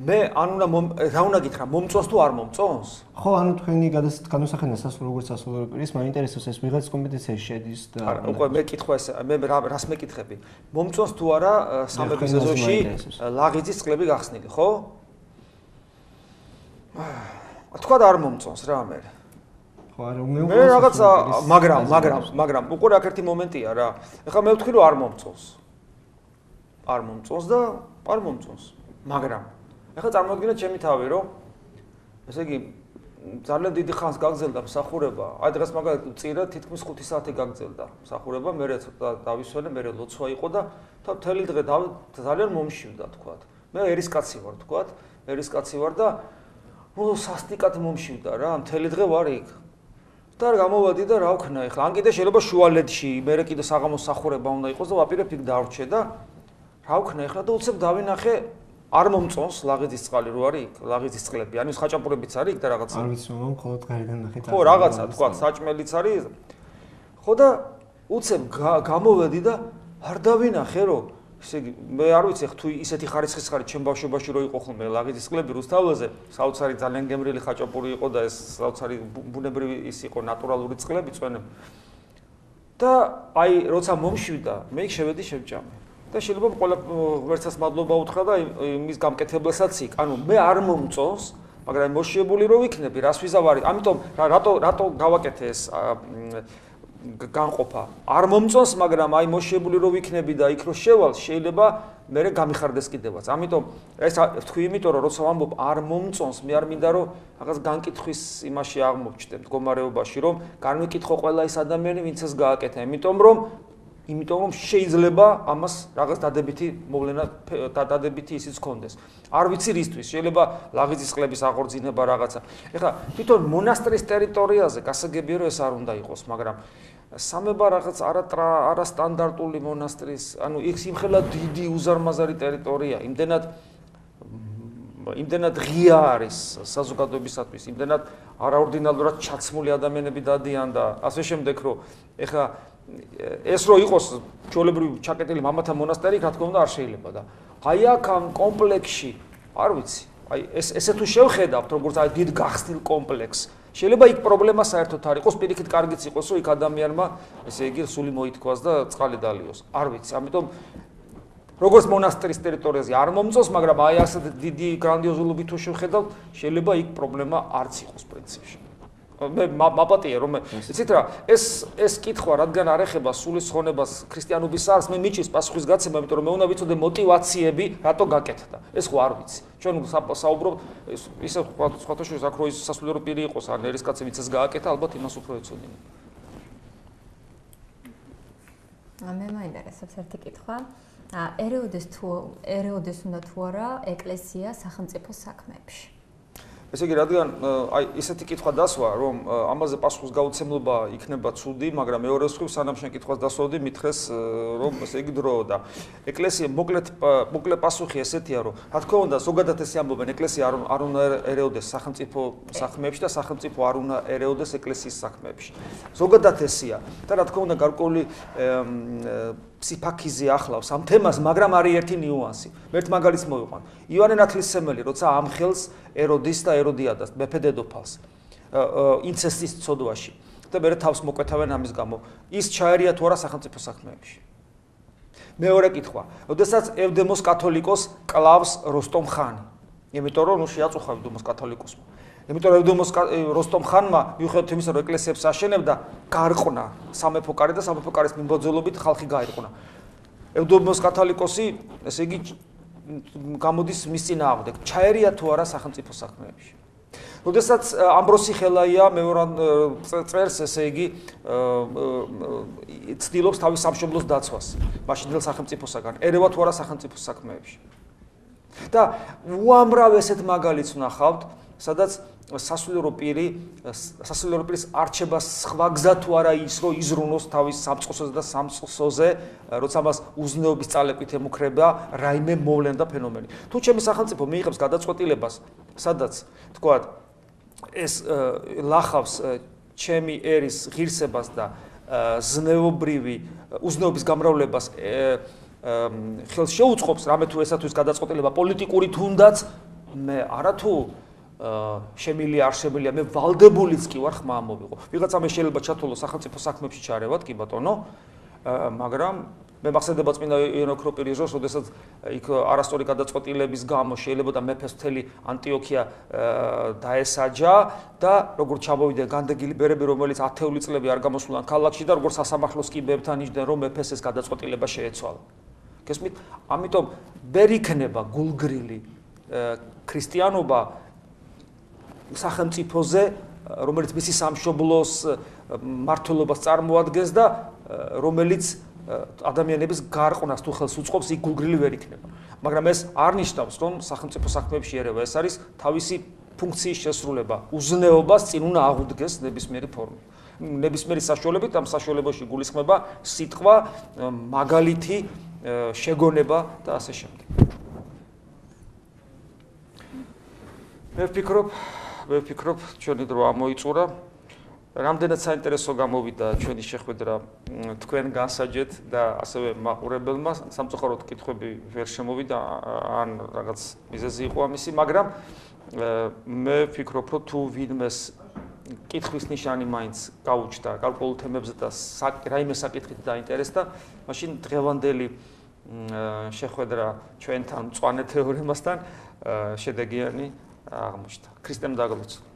მე ან რა უნდა გითხრა, მომწონს თუ არ მომწონს? ხო, ანუ თქვენი განუსახენია სასულიერო როგორც სასულიერო პირის, მაინტერესებს ეს ვიღაც კომპეტენციაში შედის და უკვე მე კითხვა ეს მე რას მეკითხები? მომწონს თუ არა სამების ეზოში ლაღიძის წყლები გახსნილი, ხო? თქვა არ მომწონს რა მე. ხო, არა, მე რაღაცა მაგრამ უკვე აქ ერთი მომენტია რა. ეხლა მე ვთქვი რომ არ მომწონს. არ მომწონს და არ მომწონს. მაგრამ ეხლა წარმოიდგინეთ ჩემი თავი რომ ესე იგი ძალიან დიდი ხანს გაგრძელდა მსახურება. აი დღეს მაგალითად წირა თითქმის 5 საათი გაგრძელდა მსახურება, მე ცოტა დავისვენე, მე ლოცვა იყო და მთელი დღე ძალიან მომშივდა თქვათ. მე ერისკაცი ვარ თქვათ, ერისკაცი ვარ და სასტიკად მომშივდა რა, მთელი დღე ვარ იქ. და გამოვადი და რა ვქნა ეხლა, ან კიდე შეიძლება შუალედში, მე კიდე საღამოს მსახურება უნდა იყოს და ვაპირებ იქ დავრჩე და რა ვქნა ეხლა და უცებ დავინახე არ მომწონს ლაღიძის წყალი რო არის იქ, ლაღიძის წყლები, ანუ ის ხაჭაპურებიც არის იქ და რაღაცა. არ ვიცი, მაგრამ მხოლოდ გარედან ნახეთ. ხო, რაღაცა თქვა, საჭმელიც არის. ხო და უცებ გამოვედი და არ დავინახე რომ ესე იგი მე არ ვიცი თუ ისეთი ხარისხის ხარი ჩემ ბავშვობაში რო იყო ხოლმე ლაღიძის წყლები რუსთაველზე, საოცარი ძალიან გემრიელი ხაჭაპური იყო და ეს საოცარი ბუნებრივი ის იყო ნატურალური წყლები წვენები. და აი როცა მომშვიდა, მე იქ შევედი შევჭამე. და შეიძლება ყველა ღმერთსაც მადლობა უთხრა და იმის გამკეთებელსაც იქ. ანუ მე არ მომწონს, მაგრამ მოშიებული რო ვიქნები, რას ვიზავარით. ამიტომ რატო გავაკეთე ეს განყოფა. არ მომწონს, მაგრამ აი მოშიებული რო ვიქნები და იქ რო შევალ, შეიძლება მე გამიხარდეს კიდევაც. ამიტომ ეს თქვი, იმიტომ რომ როცა ვამბობ არ მომწონს, მე არ მინდა რომ რაღაც განკითხვის იმაში აღმოჩნდე მდგომარეობაში, რომ განვიკითხო ყველა ის ადამიანი, ვინც ეს გააკეთა. იმიტომ რომ შეიძლება ამას რაღაც დადებითი მოვლენა დადებითი ისიც ჰქონდეს. არ ვიცი რისთვის, შეიძლება ლაღიძის წყლების აღორძინება რაღაცა. ეხლა თვითონ მონასტრის ტერიტორიაზე გასაგებია რომ ეს არ უნდა იყოს, მაგრამ სამება რაღაც არასტანდარტული მონასტრის, ანუ იქ იმხელა დიდი უზარმაზარი ტერიტორია, იმდენად ღია არის საზოგადოებისათვის, იმდენად არაორდინალურად ჩაცმული ადამიანები დადიან და ასე შემდეგ, რომ ეხლა ეს რო იყოს ჩვეულებრივი ჩაკეტილი მამათა მონასტერი, რა თქმა უნდა არ შეიძლება და აი აქ ამ კომპლექსში, არ ვიცი, აი ესე თუ შევხედავთ, როგორც აი დიდ გახსნილ კომპლექსს, შეიძლება იქ პრობლემა საერთოდ არ იყოს, პირიქით კარგიც იყოს, რომ იქ ადამიანმა, ესე იგი, სული მოითქვას და წყალი დალიოს. არ ვიცი, ამიტომ როგორც მონასტრის ტერიტორიაზე არ მომწონს, მაგრამ აი ასეთ დიდი გრანდიოზულობით თუ შევხედავთ, შეიძლება იქ პრობლემა არც იყოს პრინციპში. მე მაპატია რომ იცით რა, ეს კითხვა რადგან არ ეხება სულის ხონებას ქრისტიანობის არს, მე მიჭირს პასუხისგაცემა, იმიტომ რომ მე უნდა ვიცოდე мотиваციები, რატო გაკეთდა. ეს ხო არ ვიცი. ჩვენ საუბრობთ ისე სხვათა შორის აქ რო ის სასულიერო პირი იყოს, ან ერისკაცები ის გააკეთა, ალბათ იმას უფრო ეცოდინა. მე მაინტერესებს ერთი კითხვა. ერეოდეს უნდა თუ არა ეკლესია სახელმწიფო საქმეებში? ესე იგი, რადგან აი ესეთი კითხვა დასვა, რომ ამაზე პასუხის გაუცემლობა იქნება ცუდი, მაგრამ მეორე მხრივ სანამ შენ კითხვას დასვავდი, მითხრეს, რომ ესე იგი დროა და ეკლესია მოკლე პასუხი ესეთია, რომ რა თქმა უნდა, ზოგადად ესე ამბობენ, ეკლესია არ უნდა ერეოდეს სახელმწიფო საქმეებში და სახელმწიფო არ უნდა ერეოდეს ეკლესიის საქმეებში. ზოგადად ესეა და რა თქმა უნდა, გარკვეული ფსიფაქიზი ახლავს ამ თემას, მაგრამ არის ერთი ნიუანსი. მე ერთ მაგალითს მოვიყვან. ივანე ნათლისმცემელი, როცა ამხელს ეროდის და ეროდიადას, მეფე დედოფალს, ინცესტის ცოდვაში და მე თავს მოკვეთავენ ამის გამო. ის ჩაერია თუ არა სახელმწიფო საქმეებში. მეორე კითხვა. როდესაც ევდემოს კათოლიკოს კლავს როსტომ ხანი. იმიტომ რომ ნუ შეაწუხა ევდემოს კათოლიკოსმა. იმიტომ რომ ევდემოს როსტომ ხანმა მიუხედავად იმისა, რომ ეკლესიებს აშენებდა, გარყნა სამეფო კარი და სამეფო კარის მიმბოძოლობით ხალხი გაიყრნა. ევდემოს კათოლიკოსი, ესე იგი, გამოდის მის წინააღმდეგ. ჩაერია თუ არა სახელმწიფო საქმეებში. როდესაც ამბროსი ხელაია წერს, ესე იგი, ცდილობს თავის სამშობლოს დაცვას, მაშინდელ სახელმწიფოსაგან, ერევა თუ არა სახელმწიფო საქმეებში. და უამრავ ესეთ მაგალითს ვნახავთ, სადაც სასულიერო პირის არჩება სხვა გზა თუ არა ის, რომ იზრუნოს თავის სამწყოსოზე და სამწყსოზე, როცა მას უზნეობის წალეკვით ემუქრება რაიმე მოვლენა და ფენომენი. თუ ჩემი სახელმწიფო მიიღებს გადაწყვეტილებას, სადაც თქვათ ეს ლახავს ჩემი ერის ღირსებას და უზნეობის გამრავლებას ხელს შეუწყობს, რამე თუ ესა თუ ის გადაწყვეტილება პოლიტიკური თუნდაც, მე არათუ შემილია არ შემილია, მე ვალდებულიც კი ვარ ხმა ამოვიღო. ვიღაცამ შეიძლება ჩათვალოს სახელმწიფო საქმეებში ჩარევად, კი ბატონო, მაგრამ მე მახსენდება წმინდა იონე ოქროპირის დროს, როდესაც იქ არასწორი გადაწყვეტილების გამო შეიძლება და მეფეს მთელი ანტიოქია დაესაჯა და როგორც ჩამოვიდა განდეგილი ბერები, რომელიც 10 წლები არ გამოსულან ქალაქში და როგორც სასამართლოს კიბეებთან იჯდნენ, რომ მეფეს ეს გადაწყვეტილება შეეცვალა. გესმით? ამიტომ ვერ იქნება გულგრილი ქრისტიანობა სახელმწიფოზე, რომელიც მისი სამშობლოს მმართველობას წარმოადგენს და რომელიც ადამიანების გარყვნას თუ ხელს უწყობს, იქ გულგრილი ვერ იქნება. მაგრამ ეს არ ნიშნავს, რომ სახელმწიფო საქმეებში ერევა ეს არის თავისი ფუნქციის შესრულება. უზნეობას წინ უნდა აღუდგეს ნებისმიერი ფორმით. ნებისმიერი საშუალებით ამ საშუალებაში გულისხმება სიტყვა, მაგალითი, შეგონება და ასე შემდეგ. მე ვფიქრობ, ჩვენი დრო ამოიწურა. რამდენად საინტერესო გამოვიდა ჩვენი შეხვედრა თქვენ განსაჯეთ და ასევე მაყურებელმა, სამწუხაროდ კითხვები ვერ შემოვიდა, ან რაღაც მიზეზი იყო ამისი, მაგრამ მე ვფიქრობ, რომ თუ ვინმეს კითხვის ნიშანი მაინც გაუჩნდა გარკვეულ თემებზე და რაიმე საკითხით დაინტერესდა, მაშინ დღევანდელი შეხვედრა ჩვენთან მწვანე თეორემასთან შედეგიანი აღმოჩნდა. ქრისტემ დაგლოცვა.